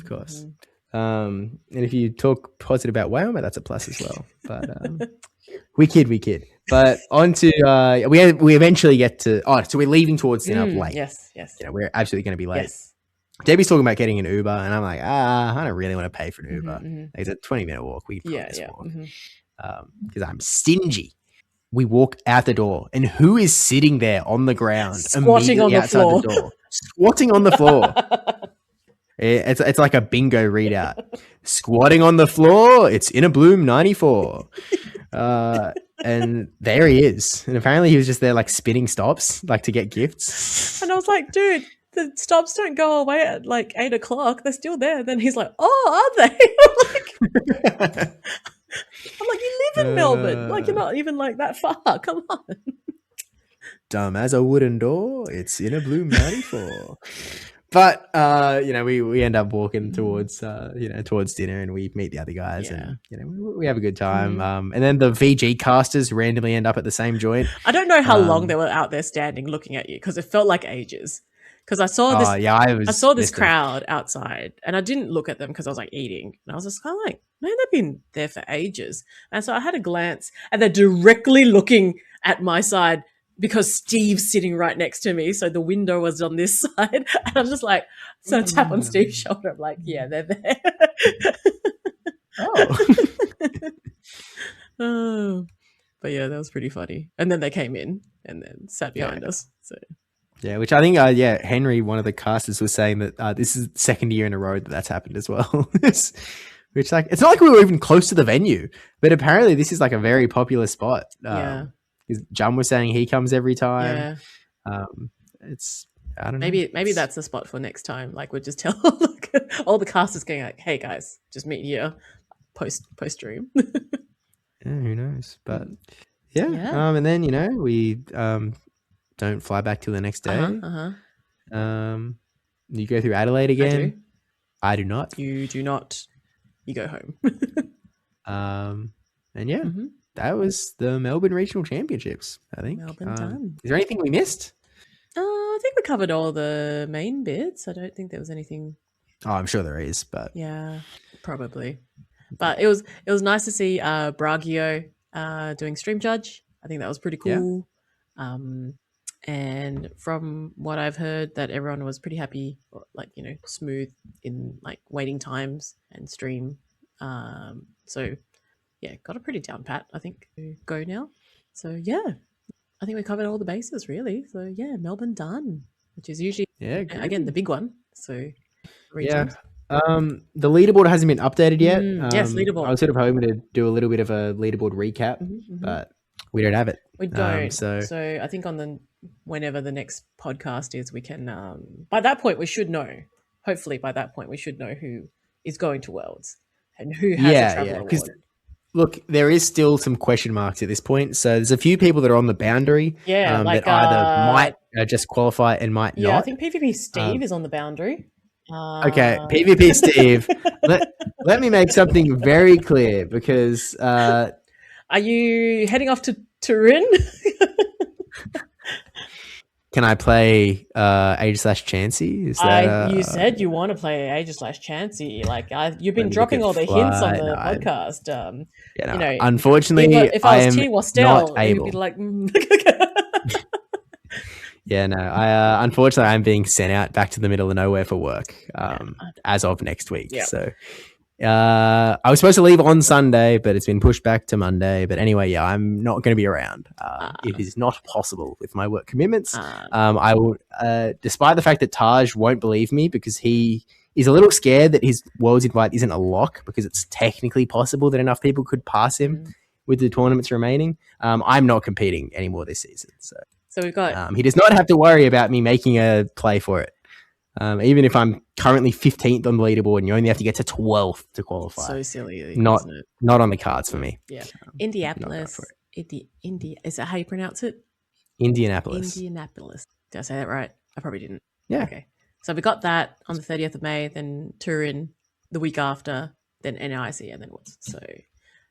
And if you talk positive about Wyoming, that's a plus as well. But we kid. But on to we eventually get to so we're leaving towards dinner late. Yes. You know, we're absolutely going to be late. Yes. Debbie's talking about getting an Uber, and I'm like, I don't really want to pay for an Uber. Like, it's a 20-minute walk. We can walk because I'm stingy. We walk out the door, and who is sitting there on the ground, squatting on the floor? The door, squatting on the floor. It's like a bingo readout. Squatting on the floor. It's in a Bloom 94. And there he is. And apparently he was just there like spinning stops, like to get gifts. And I was like, dude, the stops don't go away at like 8 o'clock. They're still there. Then he's like, oh, are they? I'm like, you live in Melbourne. Like, you're not even like that far. Come on. Dumb as a wooden door. It's in a Bloom 94. But you know, we end up walking towards towards dinner, and we meet the other guys, and you know, we have a good time. And then the VG casters randomly end up at the same joint. I don't know how long they were out there standing looking at you, because it felt like ages. Because I saw this, I saw this crowd outside, and I didn't look at them because I was like eating, and I was just kind of like, man, they've been there for ages. And so I had a glance, and they're directly looking at my side, because Steve's sitting right next to me. So the window was on this side. And I was just like, so I tap on Steve's shoulder. I'm like, yeah, they're there. But yeah, that was pretty funny. And then they came in and then sat behind us. So yeah, which I think, Henry, one of the casters, was saying that this is the second year in a row that's happened as well. Which, like, it's not like we were even close to the venue, but apparently this is like a very popular spot. Jum was saying he comes every time. It's, I don't know. Maybe that's the spot for next time. Like, we'll just tell all the casters going like, hey guys, just meet here post stream. Yeah, who knows? But and then, you know, we don't fly back till the next day. You go through Adelaide again. do. I do not. You do not. You go home. And yeah, Mhm. that was the Melbourne Regional Championships, I think. Melbourne done. Is there anything we missed? I think we covered all the main bits. I don't think there was anything. Oh, I'm sure there is, but Yeah, probably. But it was nice to see Bragio doing stream judge. I think that was pretty cool. And from what I've heard, that everyone was pretty happy, like, you know, smooth in like waiting times and stream. So yeah, got a pretty down pat, I think, to go now. So yeah, I think we covered all the bases really. So yeah, Melbourne done, which is usually again the big one. So regions. The leaderboard hasn't been updated yet. Yes, leaderboard. I was sort of hoping to do a little bit of a leaderboard recap, but we don't have it. We don't. So I think on whenever the next podcast is, we can. By that point, we should know. Hopefully, by that point, we should know who is going to Worlds and who has a travel award. Look, there is still some question marks at this point. So there's a few people that are on the boundary. Like, that either might just qualify and might not. Yeah, I think PvPSteve is on the boundary. Okay, PvPSteve. let me make something very clear, because are you heading off to Turin? Can I play Age/Chansey? Is that you said you want to play Age/Chansey. Like, you've been dropping all the hints on the podcast. You know, unfortunately, if I was T. not able. You'd be like, Yeah, no. Unfortunately, I'm being sent out back to the middle of nowhere for work as of next week. Yep. So I was supposed to leave on Sunday, but it's been pushed back to Monday. But anyway, yeah, I'm not going to be around. It is not possible with my work commitments. I will, despite the fact that Taj won't believe me, because he is a little scared that his Worlds invite isn't a lock, because it's technically possible that enough people could pass him with the tournaments remaining. I'm not competing anymore this season. So we've got. He does not have to worry about me making a play for it. Even if I'm currently 15th on the leaderboard and you only have to get to 12th to qualify. So silly. Not on the cards for me. Yeah. Indianapolis. Is that how you pronounce it? Indianapolis. Did I say that right? I probably didn't. Yeah. Okay. So we got that on the 30th of May, then Turin the week after, then NIC, and then what's so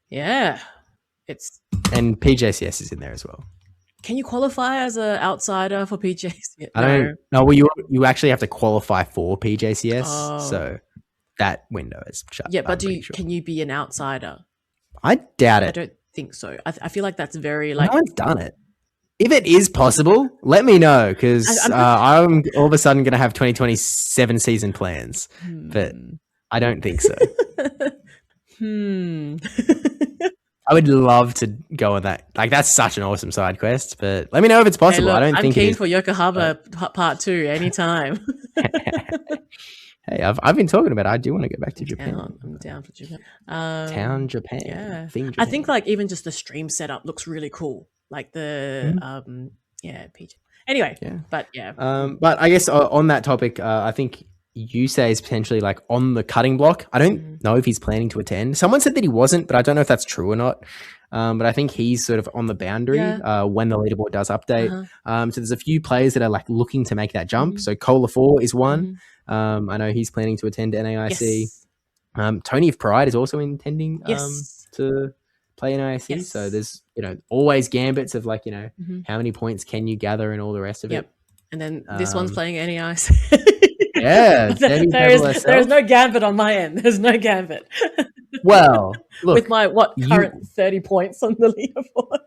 yeah. And PJCS is in there as well. Can you qualify as an outsider for PJCS? I don't know. Well, you actually have to qualify for PJCS, so that window is shut. Yeah, but can you be an outsider? I doubt it. I don't think so. I feel like that's very like. No one's done it. If it is possible, let me know, because I'm all of a sudden going to have 2027 season plans, but I don't think so. I would love to go on that. Like, that's such an awesome side quest, but let me know if it's possible. Hey, look, I'm keen for Yokohama Part 2 anytime. Hey, I've been talking about it. I do want to go back to Japan. I'm down for Japan. Town Japan. Yeah. Japan. I think like even just the stream setup looks really cool. Like the PJ. Anyway, but but I guess on that topic, I think Yusei is potentially like on the cutting block. I don't know if he's planning to attend. Someone said that he wasn't, but I don't know if that's true or not. But I think he's sort of on the boundary when the leaderboard does update. So there's a few players that are like looking to make that jump. So Cola 4 is one. I know he's planning to attend NAIC. Yes. Tony of Pride is also intending to play NAIC. Yes. So there's always gambits of like how many points can you gather and all the rest of it. And then this one's playing NAIC. Yeah, there's no gambit on my end. There's no gambit. Well, look, with my current 30 points on the leaderboard.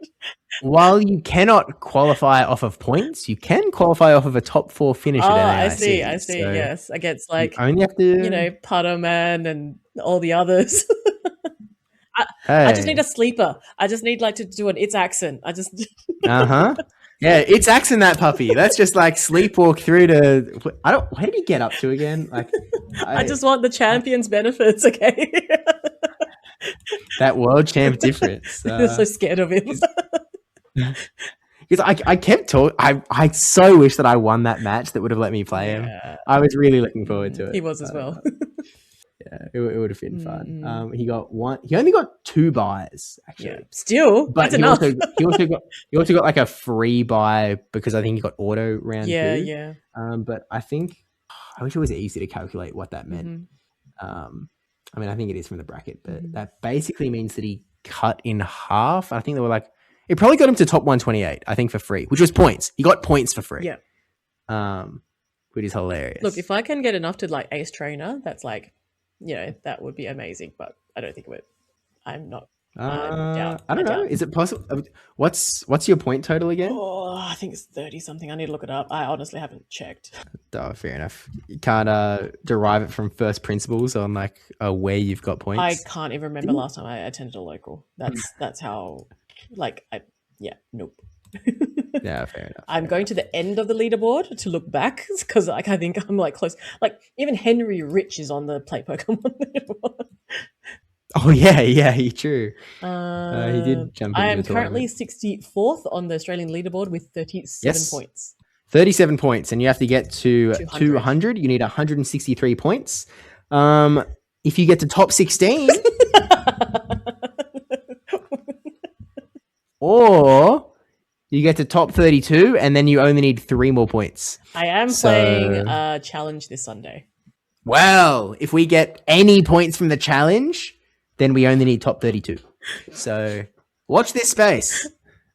While you cannot qualify off of points, you can qualify off of a top 4 finish at NAIC. I see. So yes, against like you only have to, Putter Man and all the others. I just need a sleeper. I just need like to do an It's accent. I just. Yeah, it's axing that puppy. Let's just like sleepwalk through to. Where did he get up to again? Like, I just want the champion's benefits. Okay. That world champ difference. I'm so scared of him. Because I kept talking. I so wish that I won that match that would have let me play him. I was really looking forward to it. He was as well. Yeah, it would have been fun. He got one. He only got 2 buys actually. Yeah, still, but that's enough. He also got like a free buy because I think he got auto round 2. Yeah. But I think I wish it was easy to calculate what that meant. Mm-hmm. I mean, I think it is from the bracket, but Mm-hmm. that basically means that he cut in half. I think they were like, it probably got him to top 128, I think, for free, which was points. He got points for free. Yeah. Which is hilarious. Look, if I can get enough to like ace trainer, that's like, that would be amazing, but I don't think it would. I'm not. I don't know. Is it possible? What's your point total again? Oh, I think it's 30 something. I need to look it up. I honestly haven't checked. Oh, fair enough. You can't derive it from first principles on like where you've got points. I can't even remember last time I attended a local. That's how, like, nope. Yeah, fair enough. I'm going to the end of the leaderboard to look back because like I think I'm like close. Like even Henry Rich is on the play Pokemon leaderboard. Oh yeah, true. He did jump. I am currently 64th on the Australian leaderboard with 37 points. 37 points, and you have to get to 200. You need 163 points. If you get to top 16, or you get to top 32, and then you only need 3 more points. I am playing a challenge this Sunday. Well, if we get any points from the challenge, then we only need top 32. So watch this space.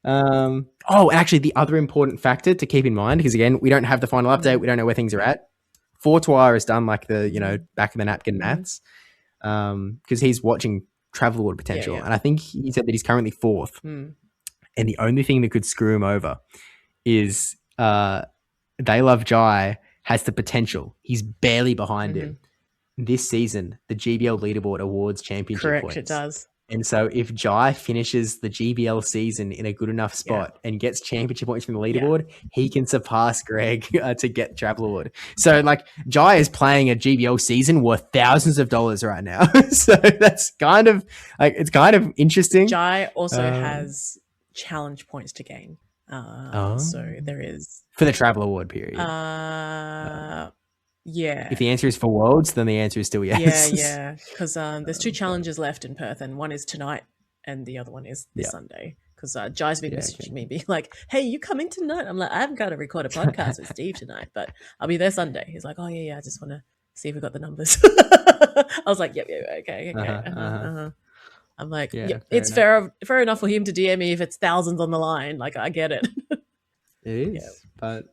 And actually, the other important factor to keep in mind, because again, we don't have the final update, we don't know where things are at. Fortois has done like the back of the napkin maths, because he's watching Travel Award potential, and I think he said that he's currently 4th. And the only thing that could screw him over is They Love Jai has the potential. He's barely behind him. This season, the GBL leaderboard awards championship points. Correct, it does. And so if Jai finishes the GBL season in a good enough spot and gets championship points from the leaderboard, he can surpass Greg to get Travel Award. So like Jai is playing a GBL season worth thousands of dollars right now. So that's kind of like, it's kind of interesting. Jai also has challenge points to gain. So there is for the Travel Award period. Yeah. If the answer is for Worlds, then the answer is still yes. Yeah. Because there's 2 challenges left in Perth, and one is tonight, and the other one is this Sunday. Because Jai's been messaging me, being like, "Hey, you coming tonight?" I'm like, "I haven't got to record a podcast with Steve tonight, but I'll be there Sunday." He's like, "Oh yeah, I just want to see if we got the numbers." I was like, "Yep, okay." I'm like, it's fair enough for him to DM me if it's thousands on the line. Like, I get it. It is, but.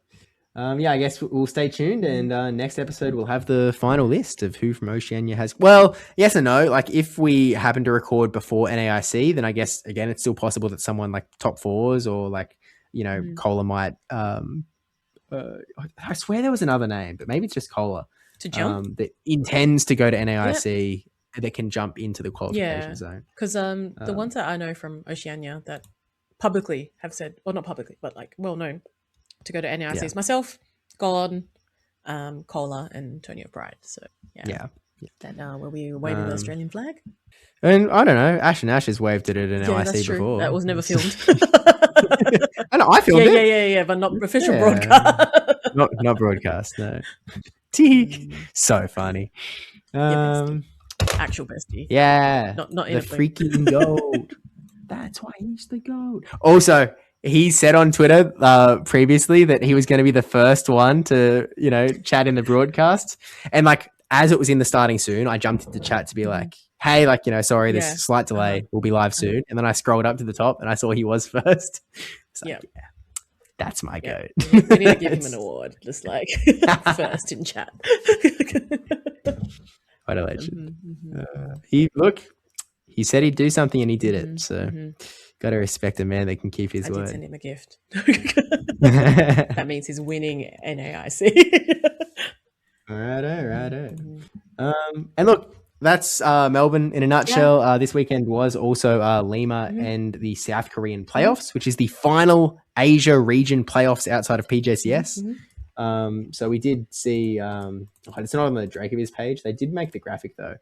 I guess we'll stay tuned, and next episode we'll have the final list of who from Oceania has. Well, yes and no. Like if we happen to record before NAIC, then I guess again it's still possible that someone like top 4s or like Cola might. I swear there was another name, but maybe it's just Cola to jump that intends to go to NAIC that can jump into the qualification zone. Because the ones that I know from Oceania that publicly have said, or not publicly, but like well known. To go to NAICs myself, Gordon, Cola, and Tony of Pride. So then will we waving the Australian flag? And I don't know, Ash and Ash has waved it at an NAIC before. That was never filmed. I know, I filmed it. Yeah, but not official broadcast. not broadcast. No. So funny. Actual bestie. Yeah. Not the freaking gold. That's why he's the gold. Also. He said on Twitter previously that he was going to be the first one to, chat in the broadcast. And like, as it was in the starting soon, I jumped into chat to be like, hey, like, sorry, there's slight delay. We'll be live soon. And then I scrolled up to the top and I saw he was first. Like, that's my goat. We need to give him an award, just like first in chat. What a legend. He said he'd do something and he did it. So got to respect a man that can keep his word. I did send him a gift. That means he's winning NAIC. Righto. And look, that's Melbourne in a nutshell. This weekend was also Lima and the South Korean playoffs, which is the final Asia region playoffs outside of PJCS. So we did see, it's not on the Dracoviz page. They did make the graphic though.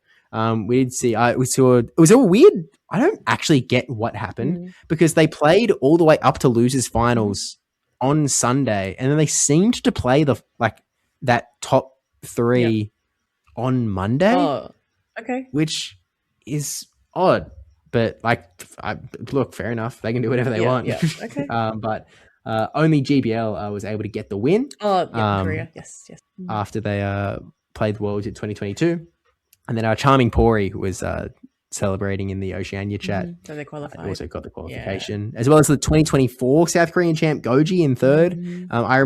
We did see, it was all weird. I don't actually get what happened because they played all the way up to losers finals on Sunday. And then they seemed to play that top 3 on Monday. Oh, okay. Which is odd, but look, fair enough. They can do whatever they want. Yeah. Okay. But only GBL was able to get the win. Oh, yeah, Korea. Yes. After they played the Worlds in 2022. And then our Charming Pori was celebrating in the Oceania chat. So they qualified. Also got the qualification, as well as the 2024 South Korean champ Goji in third. I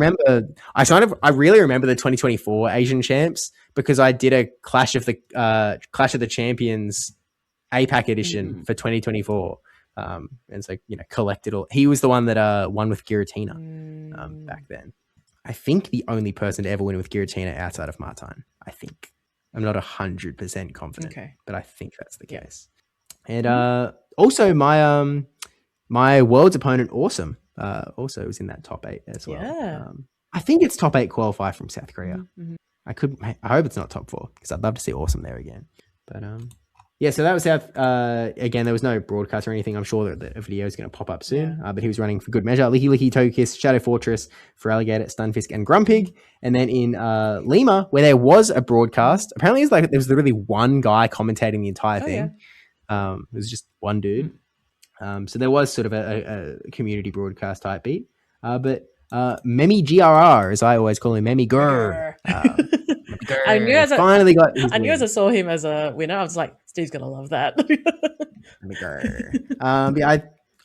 really remember the 2024 Asian champs because I did a Clash of the Champions APAC edition for 2024. And so, collected all. He was the one that won with Giratina back then. I think the only person to ever win with Giratina outside of Martin. I think. I'm not 100% confident, but I think that's the case. And also my Worlds opponent, Awesome, also was in that top 8 as well. Yeah. I think it's top 8 qualify from South Korea. I hope it's not top 4 because I'd love to see Awesome there again. But yeah, so that was South. Again, there was no broadcast or anything. I'm sure that the video is going to pop up soon. But he was running for good measure. Licky Licky, Togekiss, Shadow Fortress, Feraligatr, Stunfisk, and Grumpig. And then in Lima, where there was a broadcast, apparently there was literally one guy commentating the entire thing. It was just one dude. So there was sort of a community broadcast type beat. But Memi GRR, as I always call him, Memi Grr. I knew as I saw him as a winner, I was like, Steve's gonna love that.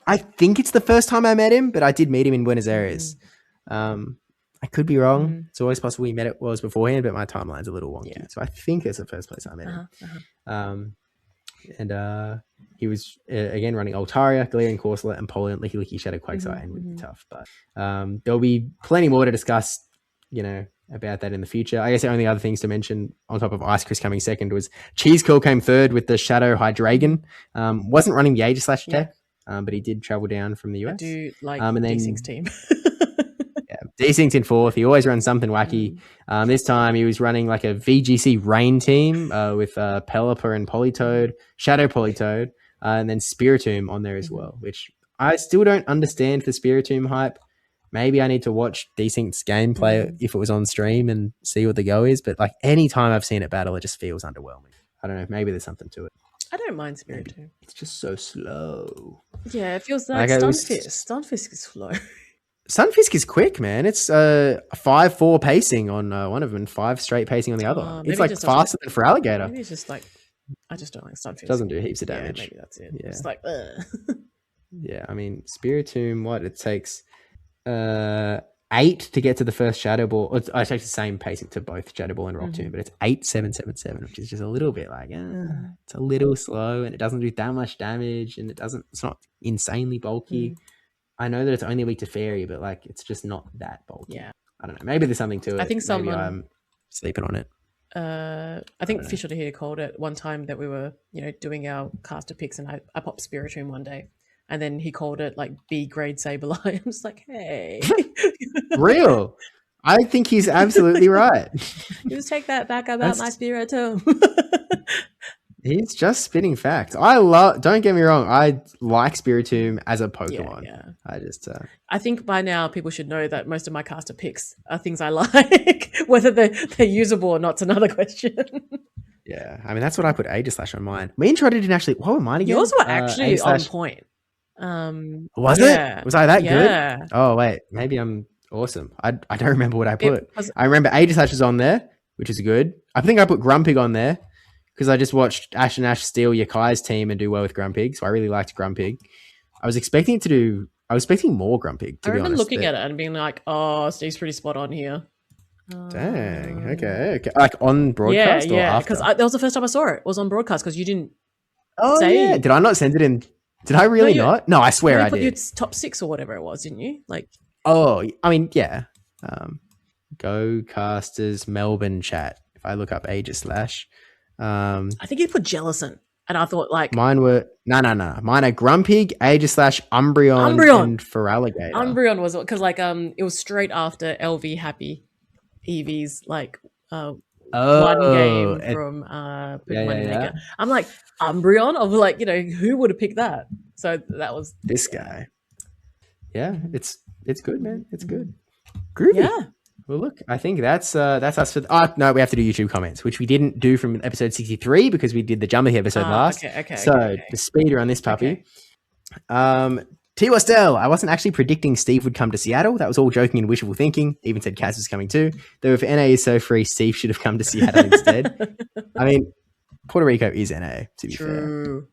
I think it's the first time I met him, but I did meet him in Buenos Aires. I could be wrong. It's always possible we met it was beforehand, but my timeline's a little wonky. So I think it's the first place I met him. And he was again running Altaria, Galarian Corsola, and Polion, Licky Licky, Shadow Quagsire, and would be tough. But there'll be plenty more to discuss, about that in the future. I guess the only other things to mention on top of Ice Chris coming second was Cheese Curl came third with the Shadow Hydreigon. Wasn't running the Aegislash tech, but he did travel down from the US. I do like D-Sync's team. D-Sync's in fourth. He always runs something wacky. This time he was running like a VGC Rain team with Pelipper and Politoed, Shadow Politoed, and then Spiritomb on there as well, which I still don't understand the Spiritomb hype. Maybe I need to watch D-Sync's gameplay if it was on stream and see what the go is. But like any time I've seen it battle, it just feels underwhelming. I don't know. Maybe there's something to it. I don't mind Spiritomb. It's just so slow. Yeah, it feels like Stunfisk. Stunfisk is slow. Sunfisk is quick, man. It's 5-4 pacing on one of them and 5 straight pacing on the other one. It's like faster than Feraligatr. Maybe it's just like, I just don't like Stunfisk. Doesn't do heaps of damage. Yeah, maybe that's it. Yeah. It's like, Yeah, I mean, Spiritomb, it takes 8 to get to the first Shadow Ball. It takes the same pacing to both Shadow Ball and Rock Tomb, but it's 8-7-7-7, which is just a little bit like, it's a little slow and it doesn't do that much damage and it's not insanely bulky. I know that it's only weak to Fairy, but like it's just not that bulky. Yeah. I don't know. Maybe there's something to it. I think maybe I'm sleeping on it. I think Fisher here called it one time that we were, doing our caster picks and I popped Spiritomb one day. And then he called it like B grade Sableye. I'm just like, hey. Real. I think he's absolutely right. Just take that back about my Spiritomb. He's just spitting facts. Don't get me wrong, I like Spiritomb as a Pokemon. Yeah. I think by now people should know that most of my caster picks are things I like. Whether they're usable or not's another question. Yeah. I mean, that's what I put Aegislash on mine. Me and Trotter didn't actually, what were mine again? Yours were actually on point. Was it? Was I that good? Oh, wait. Maybe I'm awesome. I don't remember what I put. I remember Aegislash was on there, which is good. I think I put Grumpig on there because I just watched Ash and Ash steal Yakai's team and do well with Grumpig, so I really liked Grumpig. I was expecting more Grumpig, to be honest. I remember looking at it and being like, oh, Steve's pretty spot on here. Dang. Okay. Like on broadcast or after? Because that was the first time I saw it. It was on broadcast because you didn't say it. Did I not send it in? Did I really not? No, I swear I did. You put top 6 or whatever it was, didn't you? Like. Oh, I mean, yeah. Go Casters Melbourne chat. If I look up Aegislash. I think you put Jellicent. And I thought like. Mine were. No. Mine are Grumpig, Aegislash, Umbreon, and Feraligatr. Umbreon was because like it was straight after LV Happy Eevee's like one game from Maker. I'm like Umbreon of like who would have picked that? So that was this guy. Yeah, it's good, man. It's good. Groovy. Yeah. Well, look, I think that's us for. No, we have to do YouTube comments, which we didn't do from episode 63 because we did the Jumpy episode last. Okay. So the speeder on this puppy. T. Wastel, I wasn't actually predicting Steve would come to Seattle. That was all joking and wishful thinking. Even said Kaz was coming too. Though if NA is so free, Steve should have come to Seattle instead. I mean, Puerto Rico is NA, to be True.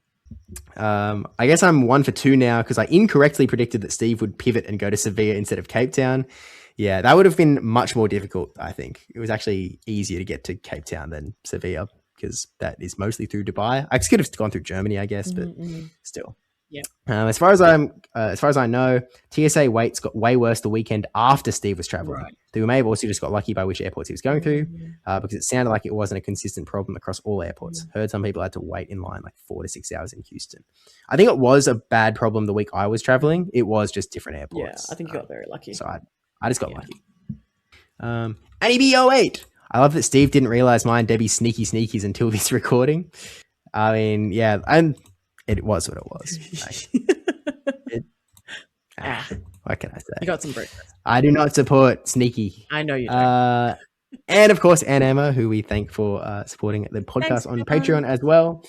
fair. I guess I'm 1 for 2 now because I incorrectly predicted that Steve would pivot and go to Sevilla instead of Cape Town. Yeah, that would have been much more difficult, I think. It was actually easier to get to Cape Town than Sevilla because that is mostly through Dubai. I could have gone through Germany, I guess, but still. Yeah. As far as I know, TSA waits got way worse the weekend after Steve was traveling. Right. We may have also just got lucky by which airports he was going through, because it sounded like it wasn't a consistent problem across all airports. Heard some people had to wait in line like 4 to 6 hours in Houston. I think it was a bad problem the week I was traveling. It was just different airports. Yeah, I think you got very lucky. So I just got lucky. Annie B08. I love that Steve didn't realize mine Debbie's sneaky sneakies until this recording. I mean, yeah, and it was what it was. What can I say? You got some breakfast. I do not support sneaky. I know you don't. And of course, Anne Emma, who we thank for supporting the podcast on Patreon as well.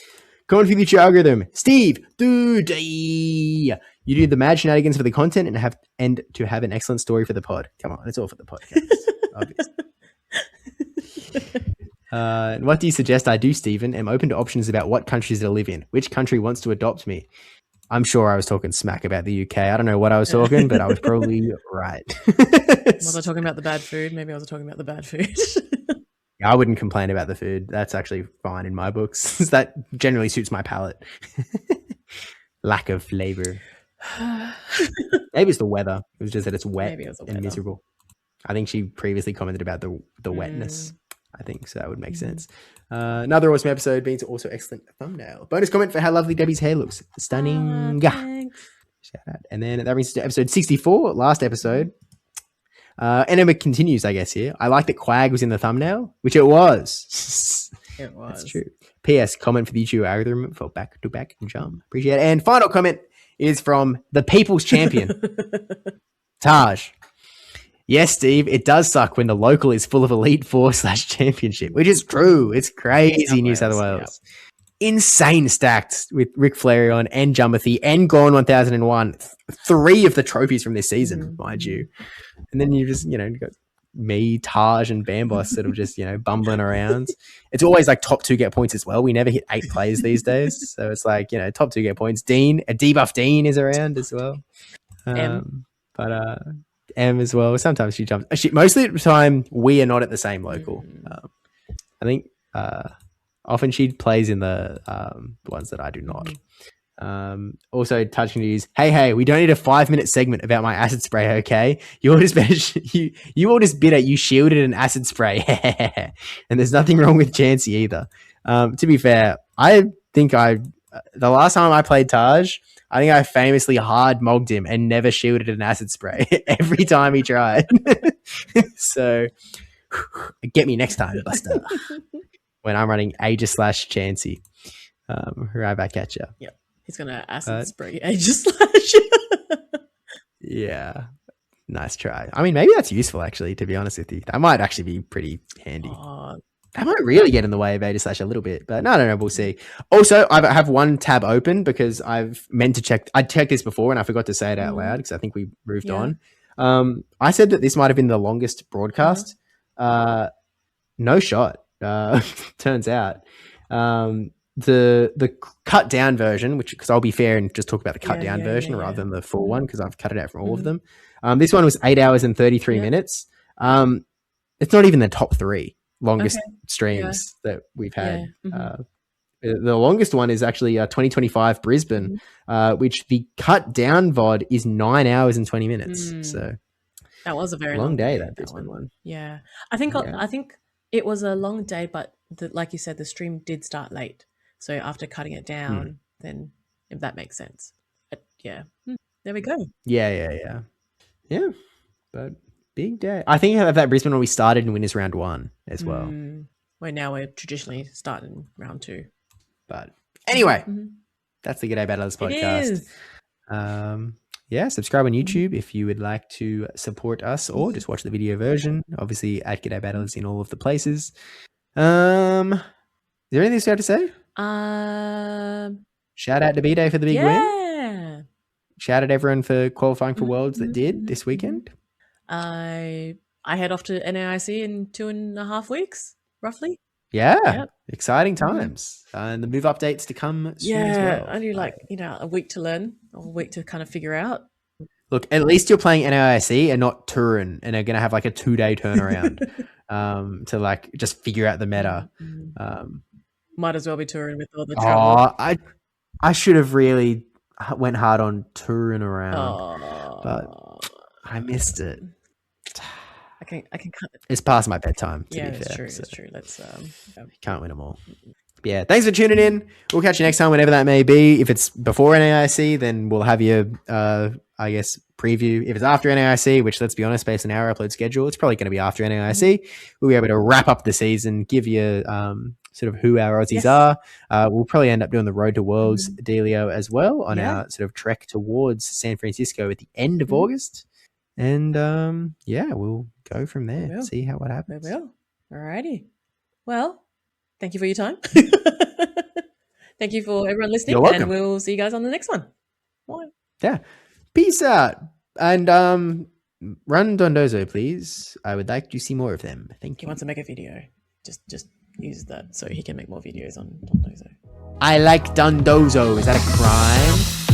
Come on, future algorithm. Steve, dude, you do the mad shenanigans for the content and to have an excellent story for the pod. Come on, it's all for the podcast. Obviously. What do you suggest I do, Stephen? I'm open to options about what countries to live in. Which country wants to adopt me? I'm sure I was talking smack about the UK. I don't know what I was talking, but I was probably right. Was I talking about the bad food? Maybe I was talking about the bad food. I wouldn't complain about the food. That's actually fine in my books. That generally suits my palate. Lack of flavor. Maybe it's the weather. It was just that it's wet and miserable. I think she previously commented about the wetness. I think so. That would make sense. Another awesome episode means also excellent thumbnail. Bonus comment for how lovely Debbie's hair looks. Stunning. Shout out. And then that brings us to episode 64, last episode. And it continues, I guess, here. I like that Quag was in the thumbnail, which it was. It was. That's true. P.S. Comment for the YouTube algorithm for back-to-back jump. Appreciate it. And final comment is from the People's Champion, Taj. Yes, Steve, it does suck when the local is full of Elite Four/Championship, which is true. It's crazy, New South Wales. Yep. Insane stacked with Ric Flair on and Jumathy and Gone 1001. 3 of the trophies from this season, mind you. And then you just, you got me, Taj, and Bambos sort of just, bumbling around. It's always like top 2 get points as well. We never hit 8 players these days. So it's like, top 2 get points. Dean, a debuff Dean is around as well. M as well. Sometimes she jumps. Most of the time, we are not at the same local. I think often she plays in the ones that I do not. Also, touching news. Hey, we don't need a 5-minute segment about my acid spray, okay? You all just bitter. You shielded an acid spray, and there's nothing wrong with Chansey either. To be fair, I think the last time I played Taj, I think I famously hard mogged him and never shielded an acid spray every time he tried. So get me next time, Buster. When I'm running Aegis/Chansey. Right back at you. Yep. He's going to acid spray Aegis/. Yeah. Nice try. I mean, maybe that's useful, actually, to be honest with you. That might actually be pretty handy. That might really get in the way of Aegis/ a little bit, but no, we'll see. Also, I have one tab open because I've meant to check. I checked this before and I forgot to say it out loud because I think we moved on. I said that this might have been the longest broadcast. No shot. Turns out. The cut down version, because I'll be fair and just talk about the cut down version rather than the full one because I've cut it out from all of them. This one was 8 hours and 33 minutes. It's not even the top 3 longest streams that we've had. The longest one is actually 2025 Brisbane, which the cut down VOD is 9 hours and 20 minutes. So that was a very long day, that Brisbane one. Yeah. I think it was a long day, but like you said, the stream did start late. So after cutting it down, then if that makes sense. But there we go. Yeah. But big day. I think of that Brisbane when we started in winners round 1 as well. Where now we're traditionally starting round 2. But anyway, that's the G'day Battlers podcast. It is. Subscribe on YouTube if you would like to support us or just watch the video version. Obviously at G'day Battlers in all of the places. Is there anything else you have to say? Shout out to B-Day for the big win. shout out everyone for qualifying for Worlds that did this weekend. I head off to NAIC in 2.5 weeks, roughly. Yeah, Yep. exciting times. And the move updates to come soon as well. Only like, a week to learn or a week to kind of figure out. Look, at least you're playing NAIC and not Turin and are going to have like a 2-day turnaround to like just figure out the meta. Might as well be Turin with all the travel. I should have really went hard on Turin around, but I missed it. I can cut it. It's past my bedtime, to be fair. It's true. It's true. Let's can't win them all. But yeah, thanks for tuning in. We'll catch you next time, whenever that may be. If it's before NAIC, then we'll have you I guess preview. If it's after NAIC, which let's be honest, based on our upload schedule, it's probably going to be after NAIC. We'll be able to wrap up the season, give you sort of who our Aussies are. We'll probably end up doing the Road to Worlds dealio as well on our sort of trek towards San Francisco at the end of August. And we'll go from there. See how what happens. We will. Alrighty. Well, thank you for your time. Thank you for everyone listening. You're welcome. And we'll see you guys on the next one. Bye. Yeah. Peace out. And run Dondozo, please. I would like to see more of them. Thank you. He wants to make a video. Just use that so he can make more videos on Dondozo. I like Dondozo. Is that a crime?